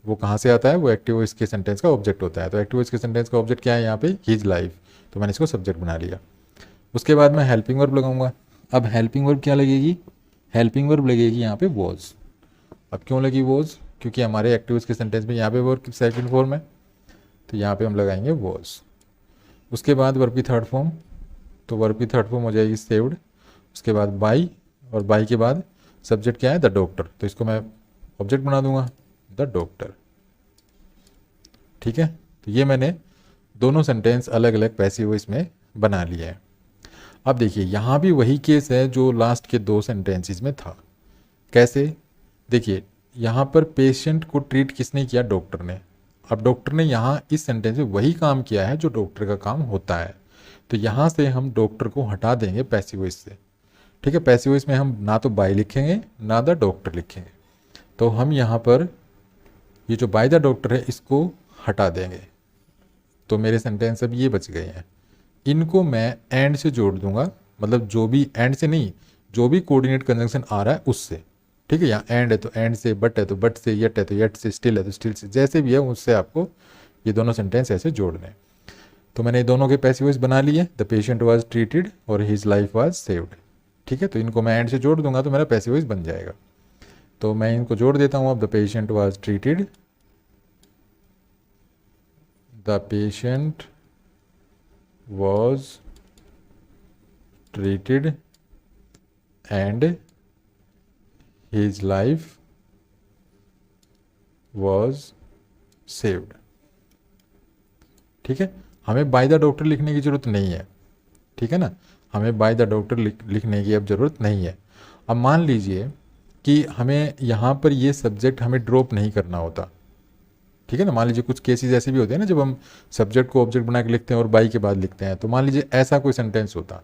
वो कहाँ से आता है, वो एक्टिव वॉइस के सेंटेंस का ऑब्जेक्ट होता है। तो एक्टिव वॉइस के सेंटेंस का ऑब्जेक्ट क्या है यहाँ पे, हिज लाइफ, तो मैंने इसको सब्जेक्ट बना लिया। उसके बाद मैं हेल्पिंग वर्ब लगाऊंगा। अब हेल्पिंग वर्ब क्या लगेगी, हेल्पिंग वर्ब लगेगी यहाँ पे वॉज। अब क्यों लगी वॉज, क्योंकि हमारे एक्टिव वॉइस के सेंटेंस में यहाँ पे वर्ब की सेकंड फॉर्म है, तो यहाँ पे हम लगाएंगे वॉज। उसके बाद वर्ब की थर्ड फॉर्म, तो वर्ब की थर्ड फॉर्म हो जाएगी सेव्ड। उसके बाद बाई, और बाई के बाद सब्जेक्ट क्या है, द डॉक्टर, तो इसको मैं ऑब्जेक्ट बना दूंगा द डॉक्टर। ठीक है, तो ये मैंने दोनों सेंटेंस अलग अलग पैसिव वॉइस में बना लिया है। अब देखिए यहाँ भी वही केस है जो लास्ट के दो सेंटेंसेस में था। कैसे, देखिए यहाँ पर पेशेंट को ट्रीट किसने किया, डॉक्टर ने। अब डॉक्टर ने यहाँ इस सेंटेंस में वही काम किया है जो डॉक्टर का काम होता है, तो यहाँ से हम डॉक्टर को हटा देंगे पैसिव वॉइस से। ठीक है, पैसिव वॉइस में हम ना तो बाय लिखेंगे ना द डॉक्टर लिखेंगे, तो हम यहाँ पर ये जो बाय द डॉक्टर है इसको हटा देंगे। तो मेरे सेंटेंस अब ये बच गए हैं। इनको मैं एंड से जोड़ दूंगा, मतलब जो भी एंड से नहीं, जो भी कोऑर्डिनेट कंजंक्शन आ रहा है उससे। ठीक है, यहाँ एंड है तो एंड से, बट है तो बट से, यट है तो यट से, स्टिल है तो स्टिल से, जैसे भी है उससे आपको ये दोनों सेंटेंस ऐसे जोड़ने हैं। तो मैंने दोनों के पैसिव वॉइस बना लिए, द पेशेंट वाज ट्रीटेड और हिज लाइफ वाज सेव्ड। ठीक है, तो इनको मैं एंड से जोड़ दूंगा तो मेरा पैसिव वॉइस बन जाएगा। तो मैं इनको जोड़ देता हूँ। अब the patient was treated, the patient was treated and his life was saved। ठीक है, हमें बाय द डॉक्टर लिखने की जरूरत नहीं है। ठीक है ना, हमें बाय द डॉक्टर लिखने की अब जरूरत नहीं है। अब मान लीजिए कि हमें यहाँ पर ये सब्जेक्ट हमें ड्रॉप नहीं करना होता। ठीक है ना, मान लीजिए कुछ केसेस ऐसे भी होते हैं ना जब हम सब्जेक्ट को ऑब्जेक्ट बना के लिखते हैं और बाई के बाद लिखते हैं। तो मान लीजिए ऐसा कोई सेंटेंस होता,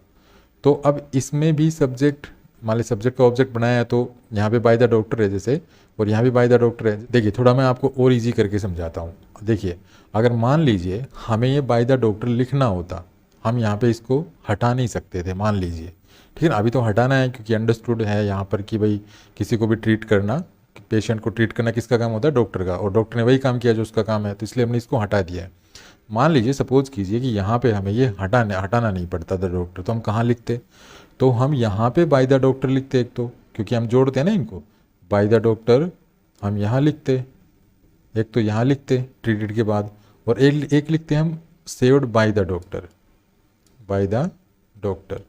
तो अब इसमें भी सब्जेक्ट, मान लीजिए सब्जेक्ट का ऑब्जेक्ट बनाया है तो यहाँ पे बाय द डॉक्टर है जैसे, और यहाँ भी बाय द डॉक्टर है। देखिए थोड़ा मैं आपको और इजी करके समझाता हूँ। देखिए अगर मान लीजिए हमें ये बाय द डॉक्टर लिखना होता, हम यहाँ पे इसको हटा नहीं सकते थे, मान लीजिए, ठीक है ना। अभी तो हटाना है क्योंकि अंडरस्टूड है यहाँ पर कि भाई किसी को भी ट्रीट करना, पेशेंट को ट्रीट करना किसका काम होता है, डॉक्टर का, और डॉक्टर ने वही काम किया जो उसका काम है, तो इसलिए हमने इसको हटा दिया है। मान लीजिए सपोज कीजिए कि यहाँ पे हमें ये हटाना नहीं पड़ता था डॉक्टर, तो हम कहाँ लिखते, तो हम यहाँ पे बाय द डॉक्टर लिखते एक तो, क्योंकि हम जोड़ते हैं ना इनको, बाय द डॉक्टर हम यहाँ लिखते, एक तो यहाँ लिखते ट्रीटेड के बाद, और एक लिखते हम saved by the doctor, by the doctor.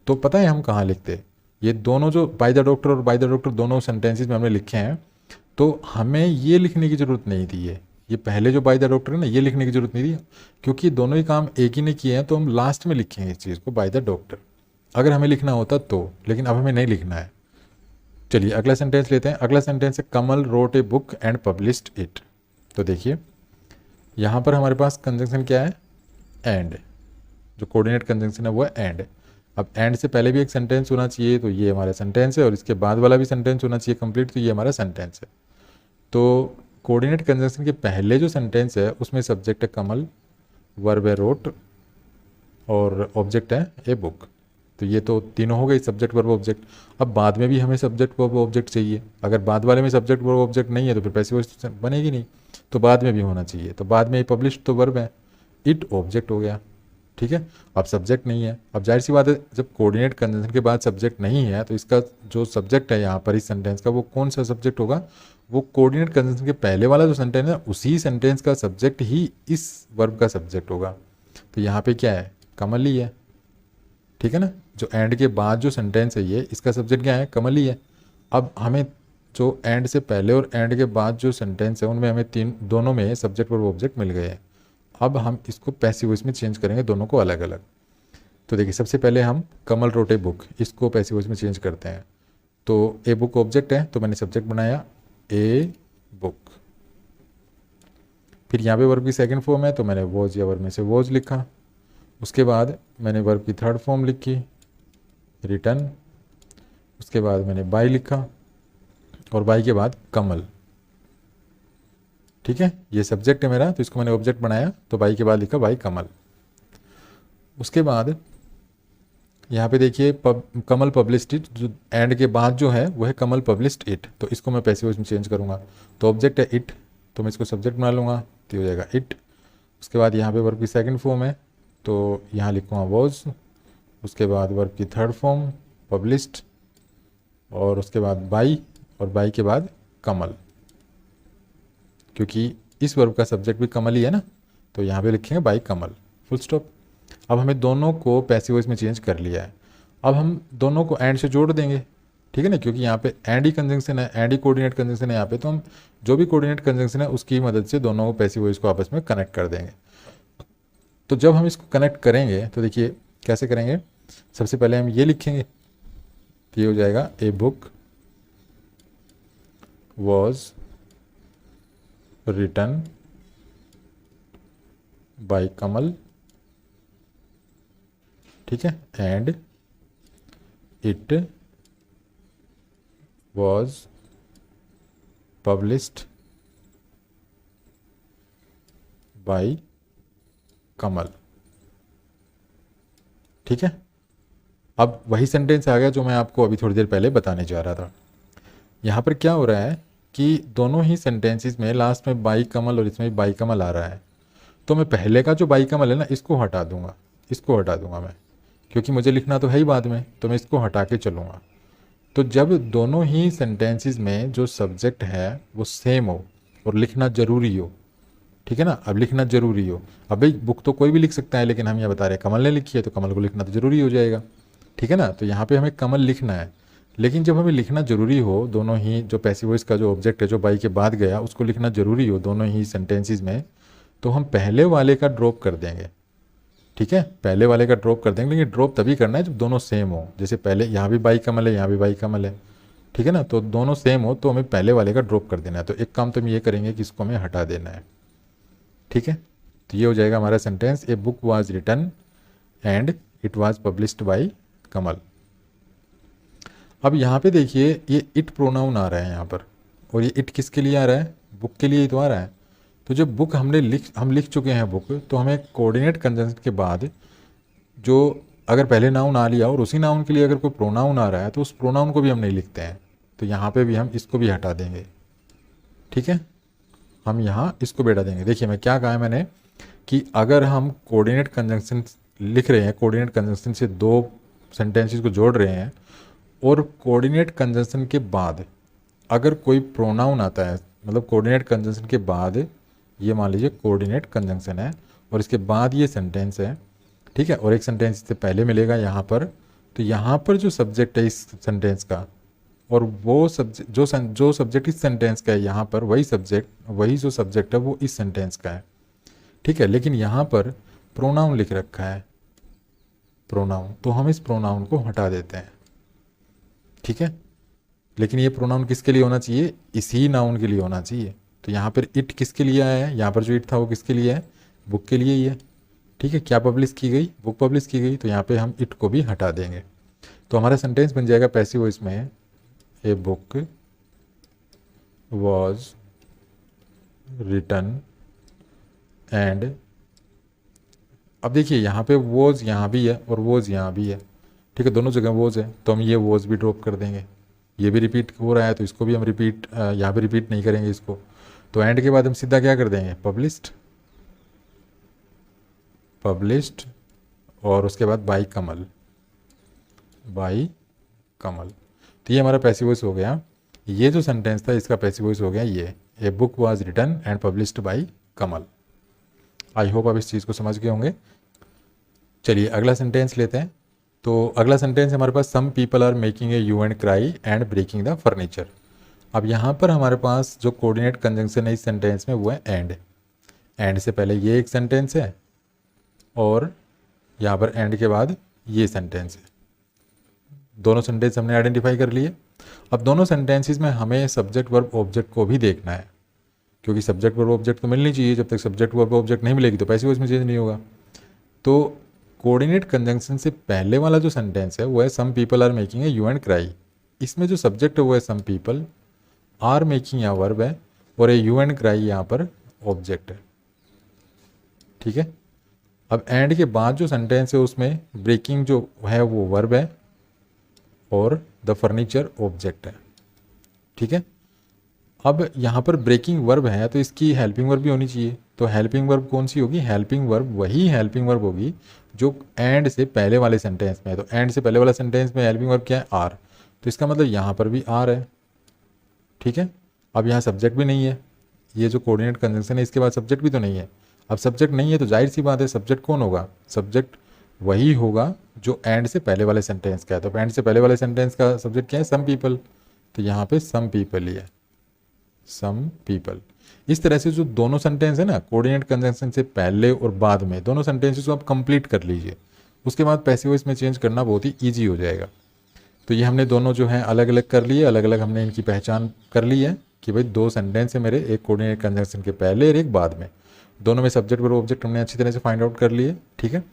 तो पता है हम कहाँ लिखते, ये दोनों जो बाय द डॉक्टर और बाय द डॉक्टर दोनों सेंटेंसेस में हमने लिखे हैं, तो हमें ये लिखने की ज़रूरत नहीं थी, ये पहले जो बाय द डॉक्टर है ना, ये लिखने की ज़रूरत नहीं थी, क्योंकि दोनों ही काम एक ही ने किए हैं, तो हम लास्ट में लिखेंगे इस चीज़ को बाय द डॉक्टर, अगर हमें लिखना होता तो, लेकिन अब हमें नहीं लिखना है। चलिए अगला सेंटेंस लेते हैं। अगला सेंटेंस है Kamal wrote a book and published it. तो देखिए यहाँ पर हमारे पास कंजंक्शन क्या है, एंड, जो कोऑर्डिनेट कंजंक्शन है वो है एंड। अब एंड से पहले भी एक सेंटेंस होना चाहिए, तो ये हमारा सेंटेंस है, और इसके बाद वाला भी सेंटेंस होना चाहिए कंप्लीट, तो ये हमारा सेंटेंस है। तो कोऑर्डिनेट कंजंक्शन के पहले जो सेंटेंस है उसमें सब्जेक्ट है कमल, वर्ब है रोट, और ऑब्जेक्ट है ए बुक। तो ये तो तीनों हो गए, सब्जेक्ट वर्ब ऑब्जेक्ट। अब बाद में भी हमें सब्जेक्ट वर्ब ऑब्जेक्ट चाहिए, अगर बाद वाले में सब्जेक्ट वर्ब ऑब्जेक्ट नहीं है तो फिर पैसिव वॉइस बनेगी नहीं, तो बाद में भी होना चाहिए। तो बाद में पब्लिश तो वर्ब है, इट ऑब्जेक्ट हो गया, ठीक है। अब सब्जेक्ट नहीं है, अब जाहिर सी बात है जब कोऑर्डिनेट कंजंक्शन के बाद सब्जेक्ट नहीं है तो इसका जो सब्जेक्ट है यहाँ पर इस सेंटेंस का, वो कौन सा सब्जेक्ट होगा, वो कोऑर्डिनेट कंजंक्शन के पहले वाला जो सेंटेंस है उसी सेंटेंस का सब्जेक्ट ही इस वर्ब का सब्जेक्ट होगा। तो यहाँ पे क्या है, कमल ही है, ठीक है ना। जो एंड के बाद जो सेंटेंस है ये, इसका सब्जेक्ट क्या है, कमल ही है। अब हमें जो एंड से पहले और एंड के बाद जो सेंटेंस है उनमें हमें दोनों में सब्जेक्ट और ऑब्जेक्ट मिल गए हैं। अब हम इसको पैसिव वॉइस में चेंज करेंगे दोनों को अलग अलग। तो देखिए सबसे पहले हम कमल रोट ए बुक, इसको पैसिव वॉइस में चेंज करते हैं। तो ए बुक ऑब्जेक्ट है, तो मैंने सब्जेक्ट बनाया ए बुक। फिर यहाँ पे वर्ब की सेकंड फॉर्म है, तो मैंने वॉज या वर्ब में से वॉज लिखा। उसके बाद मैंने वर्ब की थर्ड फॉर्म लिखी रिटर्न। उसके बाद मैंने बाय लिखा, और बाय के बाद कमल, ठीक है। ये सब्जेक्ट है मेरा, तो इसको मैंने ऑब्जेक्ट बनाया, तो बाय के बाद लिखा बाय कमल। उसके बाद यहाँ पे देखिए कमल पब्लिश्ड इट, जो एंड के बाद जो है वो है कमल पब्लिश्ड इट, तो इसको मैं पैसिव वॉइस में चेंज करूँगा। तो ऑब्जेक्ट है इट, तो मैं इसको सब्जेक्ट बना लूँगा, तो हो जाएगा इट। उसके बाद यहाँ पे वर्ब की सेकंड फॉर्म है, तो यहाँ लिखूँगा वॉज। उसके बाद वर्ब की थर्ड फॉर्म पब्लिश्ड, और उसके बाद बाय, और बाय के बाद कमल, क्योंकि इस वर्ब का सब्जेक्ट भी कमल ही है ना, तो यहाँ पे लिखेंगे बाय कमल, फुल स्टॉप। अब हमें दोनों को पैसिव वॉइस में चेंज कर लिया है। अब हम दोनों को एंड से जोड़ देंगे, ठीक है ना, क्योंकि यहाँ पे एंड ही कंजंक्शन है, एंड ही कोऑर्डिनेट कंजंक्शन है यहाँ पे, तो हम जो भी कोऑर्डिनेट कंजंक्शन है उसकी मदद से दोनों को पैसिव वॉइस को आपस में कनेक्ट कर देंगे। तो जब हम इसको कनेक्ट करेंगे तो देखिए कैसे करेंगे, सबसे पहले हम ये लिखेंगे, तो ये हो जाएगा a book was written by Kamal, ठीक है, and it was published by Kamal, ठीक है। अब वही सेंटेंस आ गया जो मैं आपको अभी थोड़ी देर पहले बताने जा रहा था। यहाँ पर क्या हो रहा है कि दोनों ही सेंटेंसेस में लास्ट में बाई कमल और इसमें बाई कमल आ रहा है, तो मैं पहले का जो बाई कमल है ना इसको हटा दूंगा, इसको हटा दूंगा मैं, क्योंकि मुझे लिखना तो है ही बाद में, तो मैं इसको हटा के चलूँगा। तो जब दोनों ही सेंटेंसेस में जो सब्जेक्ट है वो सेम हो और लिखना ज़रूरी हो, ठीक है ना। अब लिखना ज़रूरी हो, अब भाई बुक तो कोई भी लिख सकता है, लेकिन हम ये बता रहे हैं कमल ने लिखी है तो कमल को लिखना तो ज़रूरी हो जाएगा, ठीक है ना। तो यहाँ पे हमें कमल लिखना है, लेकिन जब हमें लिखना ज़रूरी हो, दोनों ही जो पैसिव वॉइस का जो ऑब्जेक्ट है जो बाई के बाद गया उसको लिखना ज़रूरी हो दोनों ही सेंटेंसेस में, तो हम पहले वाले का ड्रॉप कर देंगे, ठीक है, पहले वाले का ड्रॉप कर देंगे। लेकिन ड्रॉप तभी करना है जब दोनों सेम हो, जैसे पहले यहाँ भी बाई कमल है यहाँ भी बाई कमल है, ठीक है ना, तो दोनों सेम हो तो हमें पहले वाले का ड्रॉप कर देना है। तो एक काम तो हम ये करेंगे कि इसको हमें हटा देना है, ठीक है। तो ये हो जाएगा हमारा sentence, a book was written and it was published by Kamal. अब यहाँ पे देखिए ये इट प्रोनाउन आ रहा है यहाँ पर, और ये इट किसके लिए आ रहा है, बुक के लिए ही तो आ रहा है। तो जब बुक हम लिख चुके हैं बुक, तो हमें कोऑर्डिनेट कंजंक्शन के बाद जो अगर पहले नाउन आ लिया और उसी नाउन के लिए अगर कोई प्रोनाउन आ रहा है तो उस प्रोनाउन को भी हम नहीं लिखते हैं, तो यहाँ पे भी हम इसको भी हटा देंगे। ठीक है, हम यहाँ इसको भी हटा देंगे। देखिए मैं क्या कहा है मैंने कि अगर हम कोऑर्डिनेट कंजंक्शन लिख रहे हैं, कोऑर्डिनेट कंजंक्शन से दो सेंटेंसेस को जोड़ रहे हैं और कोऑर्डिनेट कंजंक्शन के बाद अगर कोई प्रोनाउन आता है, मतलब कोऑर्डिनेट कंजंक्शन के बाद, ये मान लीजिए कोऑर्डिनेट कंजंक्शन है और इसके बाद ये सेंटेंस है, ठीक है, और एक सेंटेंस इससे पहले मिलेगा यहाँ पर, तो यहाँ पर जो सब्जेक्ट है इस सेंटेंस का और वो सब्जेक्ट जो सब्जेक्ट इस सेंटेंस का है यहाँ पर, वही जो सब्जेक्ट है वो इस सेंटेंस का है। ठीक है, लेकिन यहाँ पर प्रोनाउन लिख रखा है, प्रोनाउन, तो हम इस प्रोनाउन को हटा देते हैं। ठीक है, लेकिन ये प्रोनाउन किसके लिए होना चाहिए? इसी नाउन के लिए होना चाहिए। तो यहाँ पर इट किसके लिए आया है? यहाँ पर जो इट था वो किसके लिए है? बुक के लिए ही है। ठीक है, क्या पब्लिश की गई? बुक पब्लिश की गई, तो यहाँ पे हम इट को भी हटा देंगे। तो हमारा सेंटेंस बन जाएगा पैसिव वॉइस में, a book was written and, अब देखिए यहाँ पे वॉज यहाँ भी है और वॉज यहाँ भी है। ठीक है, दोनों जगह वॉज है, तो हम ये वॉज भी ड्रॉप कर देंगे। ये भी रिपीट हो रहा है तो इसको भी हम रिपीट, यहाँ पे रिपीट नहीं करेंगे इसको। तो एंड के बाद हम सीधा क्या कर देंगे? पब्लिश्ड और उसके बाद बाई कमल। तो ये हमारा पैसिव वॉइस हो गया। ये जो सेंटेंस था इसका पैसिव वॉइस हो गया ये, a book was written and published by Kamal. I hope आप इस चीज़ को समझ गए होंगे। चलिए अगला सेंटेंस लेते हैं। तो अगला सेंटेंस हमारे पास, some people are making a hue and cry and breaking the furniture. अब यहाँ पर हमारे पास जो कोऑर्डिनेट कंजंक्शन है इस सेंटेंस में वो है एंड। एंड से पहले ये एक सेंटेंस है और यहाँ पर एंड के बाद ये सेंटेंस है। दोनों सेंटेंस हमने आइडेंटिफाई कर लिए। अब दोनों सेंटेंसेस में हमें सब्जेक्ट वर्ब ऑब्जेक्ट को भी देखना है, क्योंकि सब्जेक्ट वर्ब ऑब्जेक्ट तो मिलनी चाहिए। जब तक सब्जेक्ट वर्ब ऑब्जेक्ट नहीं मिलेगी तो पैसिव वॉइस में चेंज नहीं होगा। तो कोऑर्डिनेट कंजंक्शन से पहले वाला जो सेंटेंस है वो है some people are making a hue and cry. इसमें जो सब्जेक्ट है वो है सम पीपल, आर मेकिंग यहाँ वर्ब है और ए यू एंड क्राई यहाँ पर ऑब्जेक्ट है। ठीक है, अब एंड के बाद जो सेंटेंस है उसमें ब्रेकिंग जो है वो वर्ब है और द फर्नीचर ऑब्जेक्ट है। ठीक है, अब यहाँ पर ब्रेकिंग वर्ब है तो इसकी हेल्पिंग वर्ब भी होनी चाहिए। तो हेल्पिंग वर्ब कौन सी होगी? हेल्पिंग वर्ब वही हेल्पिंग वर्ब होगी जो एंड से पहले वाले सेंटेंस में है। तो एंड से पहले वाला सेंटेंस में हेल्पिंग वर्ब क्या है? आर। तो इसका मतलब यहाँ पर भी आर है। ठीक है, अब यहाँ सब्जेक्ट भी नहीं है, ये जो कोऑर्डिनेट कंजंक्शन है इसके बाद सब्जेक्ट भी तो नहीं है। अब सब्जेक्ट नहीं है तो जाहिर सी बात है सब्जेक्ट कौन होगा? सब्जेक्ट वही होगा जो एंड से पहले वाले सेंटेंस का है। तो एंड से पहले वाले सेंटेंस का सब्जेक्ट क्या है? Some people. तो यहाँ पे सम पीपल ही है, सम पीपल। इस तरह से जो दोनों सेंटेंस है ना, कोऑर्डिनेट कंजंक्शन से पहले और बाद में, दोनों सेंटेंसेस को आप कंप्लीट कर लीजिए। उसके बाद पैसिव वॉइस में चेंज करना बहुत ही ईजी हो जाएगा। तो ये हमने दोनों जो हैं अलग अलग कर लिए, अलग अलग हमने इनकी पहचान कर ली है कि भाई दो सेंटेंस है मेरे, एक कोऑर्डिनेट कंजंक्शन के पहले और एक बाद में। दोनों में सब्जेक्ट और ऑब्जेक्ट हमने अच्छी तरह से फाइंड आउट कर लिए। ठीक है,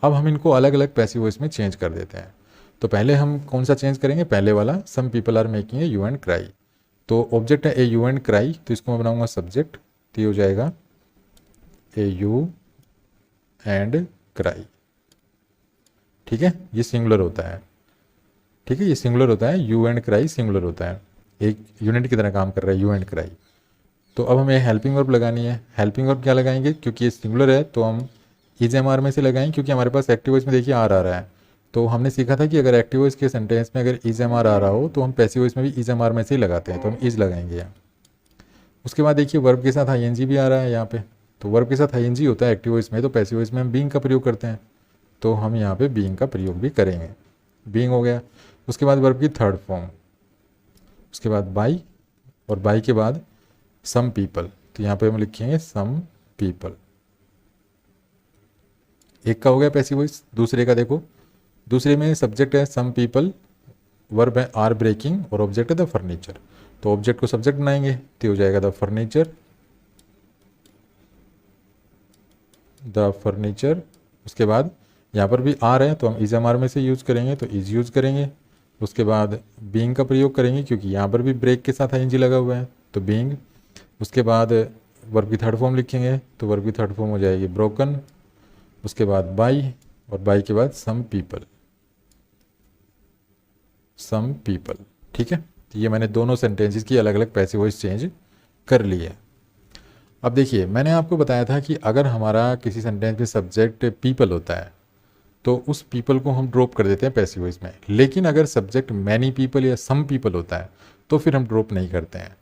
अब हम इनको अलग अलग पैसिव वॉइस में चेंज कर देते हैं। तो पहले हम कौन सा चेंज करेंगे? पहले वाला, some people are making a hue and cry. तो ऑब्जेक्ट है ए यू एंड क्राई, तो इसको मैं बनाऊंगा सब्जेक्ट, तो ये हो जाएगा ए यू एंड क्राई। ठीक है, ये सिंगुलर होता है। ठीक है, ये सिंगुलर होता है, यू एंड क्राई सिंगुलर होता है, एक यूनिट की तरह काम कर रहा है यू एंड क्राई। तो अब हमें हेल्पिंग वर्ब लगानी है। हेल्पिंग वर्ब क्या लगाएंगे? क्योंकि ये सिंगुलर है तो हम इज एम आर में से लगाएंगे, क्योंकि हमारे पास एक्टिव वॉइस में देखिए आर आ रहा है। तो हमने सीखा था कि अगर एक्टिव वॉइस के सेंटेंस में अगर इज एम आर आ रहा हो तो हम पैसिव वॉइस में भी इज एम आर में से ही लगाते हैं, तो हम इज लगाएंगे यहाँ। उसके बाद देखिए वर्ब के साथ आई एन जी भी आ रहा है यहाँ पे, तो वर्ब के साथ आई एन जी होता है एक्टिव वॉइस में, तो पैसिव वॉइस में हम बीइंग का प्रयोग करते हैं, तो हम यहाँ पे बीइंग का प्रयोग भी करेंगे। बीइंग हो गया। उसके बाद वर्ब की थर्ड फॉर्म, उसके बाद बाई, और बाई के बाद सम पीपल, तो यहाँ पे हम लिखेंगे सम पीपल। एक का हो गया पैसिव वॉइस। दूसरे का देखो, दूसरे में सब्जेक्ट है सम पीपल, वर्ब है आर ब्रेकिंग और ऑब्जेक्ट है द फर्नीचर। तो ऑब्जेक्ट को सब्जेक्ट बनाएंगे तो हो जाएगा द फर्नीचर, द फर्नीचर। उसके बाद यहाँ पर भी आर है तो हम इज एम आर में से यूज करेंगे, तो इज यूज करेंगे। उसके बाद बीइंग का प्रयोग करेंगे क्योंकि यहाँ पर भी ब्रेक के साथ आईएनजी लगा हुआ है, तो बीइंग। उसके बाद वर्ब की थर्ड फॉर्म लिखेंगे तो वर्ब की थर्ड फॉर्म हो जाएगी ब्रोकन, उसके बाद बाई, और बाई के बाद सम पीपल, सम पीपल। ठीक है, तो ये मैंने दोनों सेंटेंसेस की अलग अलग पैसिव वॉइस चेंज कर ली है। अब देखिए, मैंने आपको बताया था कि अगर हमारा किसी सेंटेंस में सब्जेक्ट पीपल होता है तो उस पीपल को हम ड्रॉप कर देते हैं पैसिव वॉइस में, लेकिन अगर सब्जेक्ट मैनी पीपल या सम पीपल होता है तो फिर हम ड्रॉप नहीं करते हैं।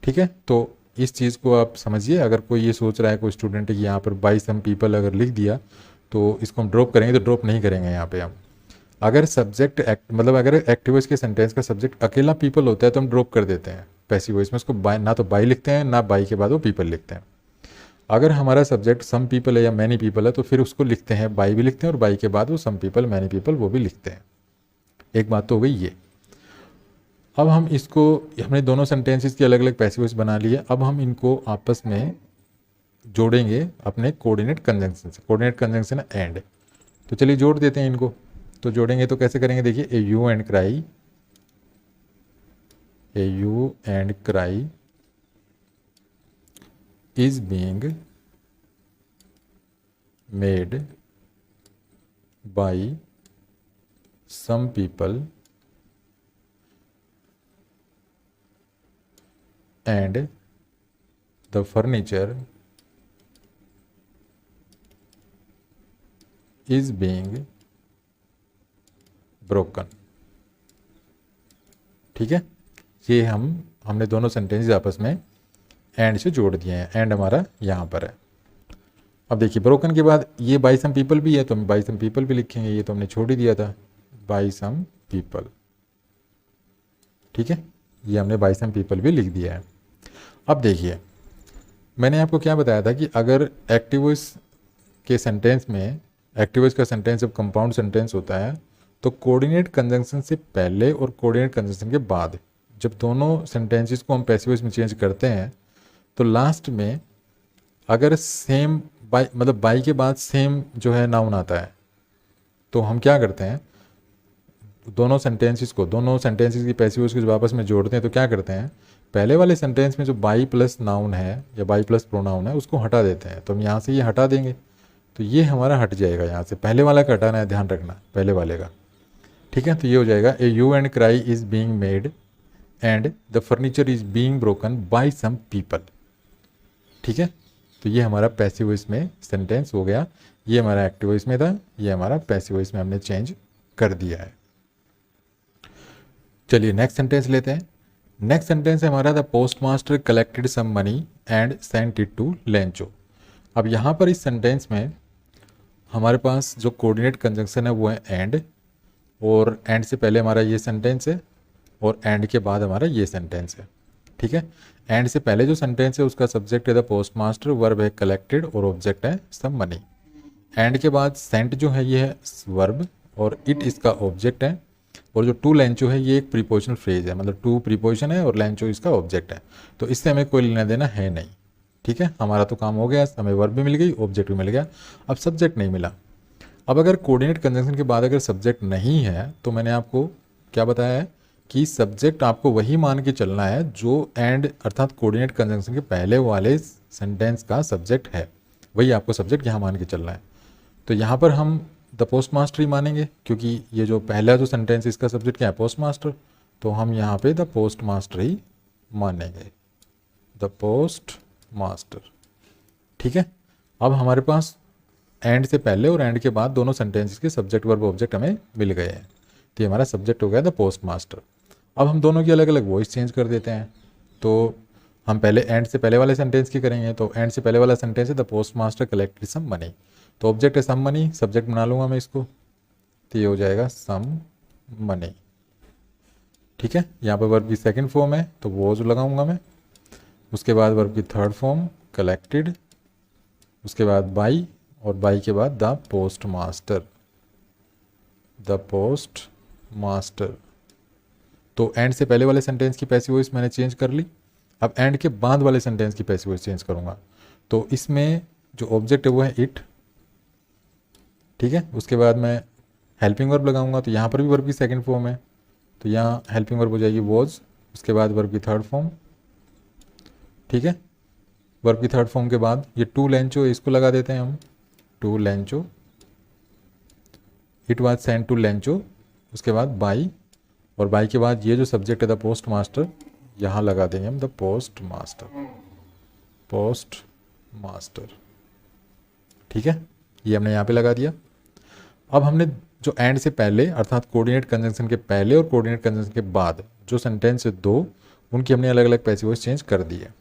ठीक है, तो इस चीज़ को आप समझिए। अगर कोई ये सोच रहा है, कोई स्टूडेंट है कि यहाँ पर बाई सम पीपल अगर लिख दिया तो इसको हम ड्रॉप करेंगे, तो ड्रॉप नहीं करेंगे यहाँ पे हम। अगर सब्जेक्ट मतलब अगर एक्टिव वॉइस के सेंटेंस का सब्जेक्ट अकेला पीपल होता है तो हम ड्रॉप कर देते हैं पैसिव वॉइस में, उसको बाय ना तो बाई लिखते हैं ना बाई के बाद वो पीपल लिखते हैं। अगर हमारा सब्जेक्ट सम पीपल है या मैनी पीपल है तो फिर उसको लिखते हैं, बाई भी लिखते हैं और बाई के बाद वो सम पीपल मैनी पीपल वो भी लिखते हैं। एक बात तो हो गई ये। अब हम इसको, हमने दोनों सेंटेंसेस की अलग अलग पैसिव वॉइस बना ली है, अब हम इनको आपस में जोड़ेंगे अपने कोऑर्डिनेट कंजंक्शन से। कोऑर्डिनेट कंजंक्शन है एंड, तो चलिए जोड़ देते हैं इनको। तो जोड़ेंगे तो कैसे करेंगे, देखिए a hue and cry, a hue and cry is being made by some people and the furniture is being broken। ठीक है, ये हमने दोनों सेंटेंसेस आपस में एंड से जोड़ दिए हैं, एंड हमारा यहाँ पर है। अब देखिए ब्रोकन के बाद ये बाई सम पीपल भी है तो हम बाई सम पीपल भी लिखेंगे, ये तो हमने छोड़ ही दिया था बाई सम पीपल। ठीक है, ये हमने बाई सम पीपल भी लिख दिया है। अब देखिए, मैंने आपको क्या बताया था कि अगर एक्टिव वॉइस के सेंटेंस में, एक्टिव वॉइस का सेंटेंस जब कंपाउंड सेंटेंस होता है तो कोऑर्डिनेट कंजंक्शन से पहले और कोऑर्डिनेट कंजंक्शन के बाद जब दोनों सेंटेंसेस को हम पैसिव वॉइस में चेंज करते हैं तो लास्ट में अगर सेम बाई, मतलब बाई के बाद सेम जो है नाउन आता है तो हम क्या करते हैं, दोनों सेंटेंसेस की पैसिव वॉइस को जब आपस में जोड़ते हैं तो क्या करते हैं, पहले वाले सेंटेंस में जो बाई प्लस नाउन है या बाई प्लस प्रोनाउन है उसको हटा देते हैं। तो हम यहाँ से ये हटा देंगे तो ये हमारा हट जाएगा, यहाँ से पहले वाला का हटाना है, ध्यान रखना पहले वाले का। ठीक है, तो ये हो जाएगा a hue and cry is being made and the furniture is being broken by some people. ठीक है, तो ये हमारा पैसिव वॉइस में सेंटेंस हो गया। ये हमारा एक्टिव वॉइस में था, ये हमारा पैसिव वॉइस में हमने चेंज कर दिया है। चलिए नेक्स्ट सेंटेंस लेते हैं। नेक्स्ट सेंटेंस है हमारा the postmaster collected some money and sent it to Lencho. अब यहाँ पर इस सेंटेंस में हमारे पास जो कोऑर्डिनेट कंजंक्शन है वो है एंड, और एंड से पहले हमारा ये सेंटेंस है और एंड के बाद हमारा ये सेंटेंस है। ठीक है, एंड से पहले जो सेंटेंस है उसका सब्जेक्ट है द पोस्ट मास्टर, वर्ब है कलेक्टेड और ऑब्जेक्ट है सम मनी। एंड के बाद सेंट जो है ये है वर्ब और इट इसका ऑब्जेक्ट है, और जो टू लेंचो है ये एक प्रीपोजिशनल फ्रेज है, मतलब टू प्रीपोजिशन है और लेंचो इसका ऑब्जेक्ट है। तो इससे हमें कोई लेना देना है नहीं। ठीक है, हमारा तो काम हो गया, हमें वर्ब भी मिल गई, ऑब्जेक्ट भी मिल गया, अब सब्जेक्ट नहीं मिला। अब अगर कोऑर्डिनेट कंजंक्शन के बाद अगर सब्जेक्ट नहीं है तो मैंने आपको क्या बताया है कि सब्जेक्ट आपको वही मान के चलना है जो एंड अर्थात कोऑर्डिनेट कंजंक्शन के पहले वाले सेंटेंस का सब्जेक्ट है, वही आपको सब्जेक्ट यहाँ मान के चलना है। तो यहाँ पर हम द पोस्ट मास्टर ही मानेंगे क्योंकि ये जो पहला जो सेंटेंस इसका सब्जेक्ट क्या है, पोस्ट मास्टर, तो हम यहाँ पे द पोस्ट मास्टर ही मानेंगे, द पोस्ट मास्टर। ठीक है, अब हमारे पास एंड से पहले और एंड के बाद दोनों सेंटेंसेस के सब्जेक्ट वर्ब ऑब्जेक्ट हमें मिल गए हैं, तो ये हमारा सब्जेक्ट हो गया द पोस्ट मास्टर। अब हम दोनों की अलग अलग वॉइस चेंज कर देते हैं। तो हम पहले एंड से पहले वाले सेंटेंस की करेंगे, तो एंड से पहले वाला सेंटेंस है the postmaster collected some money, तो ऑब्जेक्ट है सम मनी, सब्जेक्ट बना लूँगा मैं इसको, तो ये हो जाएगा सम मनी। ठीक है, यहाँ पर वर्ब की सेकंड फॉर्म है तो वो जो लगाऊंगा मैं, उसके बाद वर्ब की थर्ड फॉर्म कलेक्टेड, उसके बाद बाई, और बाई के बाद the post master, the postmaster. तो एंड से पहले वाले सेंटेंस की पैसिव वॉइस मैंने चेंज कर ली। अब एंड के बाद वाले सेंटेंस की पैसिव वॉइस चेंज करूँगा, तो इसमें जो ऑब्जेक्ट है वो है इट। ठीक है, उसके बाद मैं हेल्पिंग वर्ब लगाऊंगा, तो यहाँ पर भी वर्ब की सेकंड फॉर्म है, तो यहाँ हेल्पिंग वर्ब हो जाएगी वॉज, उसके बाद वर्ब की थर्ड फॉर्म। ठीक है, वर्ब की थर्ड फॉर्म के बाद ये टू लेंचो, इसको लगा देते हैं हम, to Lencho, it was sent to Lencho, उसके बाद बाई, और बाई के बाद ये जो सब्जेक्ट है द पोस्ट मास्टर, यहाँ लगा देंगे हम the post master, post master. ठीक है, ये हमने यहाँ पे लगा दिया। अब हमने जो एंड से पहले अर्थात कोऑर्डिनेट कंजंक्शन के पहले और कोऑर्डिनेट कंजंक्शन के बाद जो सेंटेंस है दो, उनकी हमने अलग अलग पैसिव वॉइस चेंज कर दी है।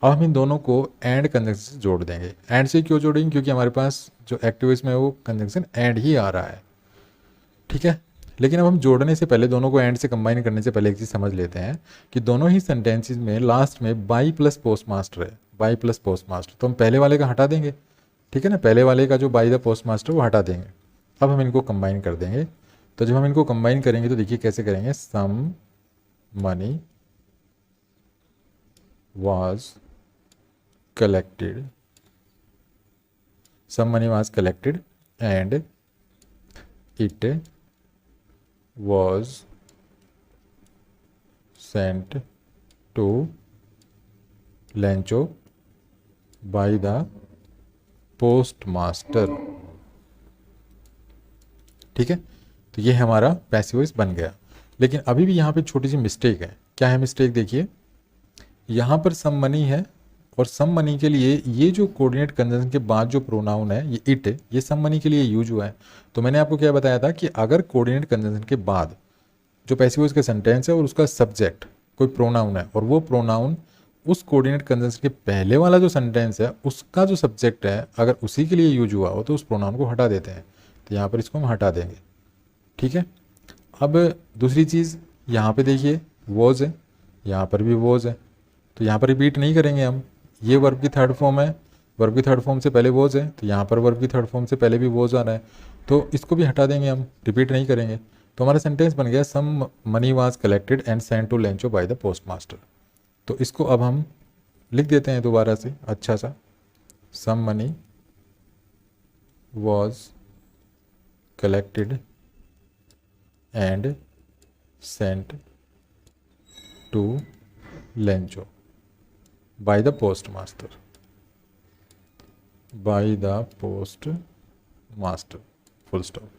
अब हम इन दोनों को एंड कंजंक्शन से जोड़ देंगे। एंड से क्यों जोड़ेंगे? क्योंकि हमारे पास जो एक्टिव वॉइस में है वो कंजंक्शन एंड ही आ रहा है। ठीक है, लेकिन अब हम जोड़ने से पहले, दोनों को एंड से कंबाइन करने से पहले एक चीज़ समझ लेते हैं कि दोनों ही सेंटेंसेस में लास्ट में बाई प्लस पोस्ट मास्टर है, बाई प्लस पोस्ट मास्टर, तो हम पहले वाले का हटा देंगे। ठीक है ना, पहले वाले का जो बाई द पोस्ट मास्टर वो हटा देंगे। अब हम इनको कंबाइन कर देंगे। तो जब हम इनको कंबाइन करेंगे तो देखिए कैसे करेंगे, some money was collected, some money was collected and it was sent to Lancho by the postmaster। ठीक है, तो ये हमारा पैसिव वॉइस बन गया। लेकिन अभी भी यहाँ पे छोटी सी मिस्टेक है। क्या है मिस्टेक? देखिए यहाँ पर सम मनी है और सम मनी के लिए ये जो कोऑर्डिनेट कंजंक्शन के बाद जो प्रोनाउन है ये इट है, ये सम मनी के लिए यूज हुआ है। तो मैंने आपको क्या बताया था कि अगर कोऑर्डिनेट कंजंक्शन के बाद जो पैसिव वॉइस का सेंटेंस है और उसका सब्जेक्ट कोई प्रोनाउन है और वो प्रोनाउन उस कोऑर्डिनेट कंजंक्शन के पहले वाला जो सेंटेंस है उसका जो सब्जेक्ट है अगर उसी के लिए यूज हुआ हो तो उस प्रोनाउन को हटा देते हैं। तो यहाँ पर इसको हम हटा देंगे। ठीक है, अब दूसरी चीज़ यहाँ पे देखिए वॉज है, यहाँ पर भी वॉज है, तो यहाँ पर रिपीट नहीं करेंगे हम। ये वर्ब की थर्ड फॉर्म है, वर्ब की थर्ड फॉर्म से पहले वॉज है, तो यहाँ पर वर्ब की थर्ड फॉर्म से पहले भी वॉज आ रहा है, तो इसको भी हटा देंगे हम, रिपीट नहीं करेंगे। तो हमारा सेंटेंस बन गया some money was collected and sent to Lencho by the postmaster. तो इसको अब हम लिख देते हैं दोबारा से अच्छा सा, some money was collected and sent to Lencho by the postmaster, by the postmaster, full stop.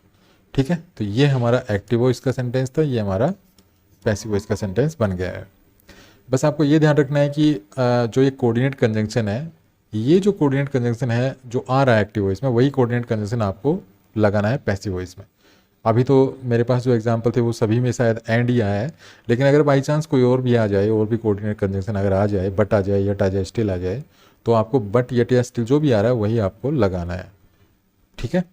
ठीक है, तो ये हमारा एक्टिव वॉइस का सेंटेंस था, ये हमारा पैसिव वॉइस का सेंटेंस बन गया है। बस आपको ये ध्यान रखना है कि जो ये कोऑर्डिनेट कंजंक्शन है, ये जो कोऑर्डिनेट कंजंक्शन है जो आ रहा है एक्टिव वॉइस में, वही कोऑर्डिनेट कंजंक्शन आपको लगाना है पैसिव वॉइस में। अभी तो मेरे पास जो एग्जांपल थे वो सभी में शायद एंड ही आया है, लेकिन अगर बाई चांस कोई और भी आ जाए, और भी कोऑर्डिनेट कंजंक्शन अगर आ जाए, बट आ जाए, यट आ जाए, स्टिल आ जाए, तो आपको बट, यट या स्टिल जो भी आ रहा है वही आपको लगाना है। ठीक है,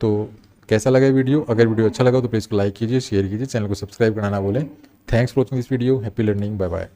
तो कैसा लगा वीडियो? अगर वीडियो अच्छा लगा तो प्लीज़ को लाइक कीजिए, शेयर कीजिए, चैनल को सब्सक्राइब करना ना भूलें। Thanks for watching this video. Happy learning, bye bye.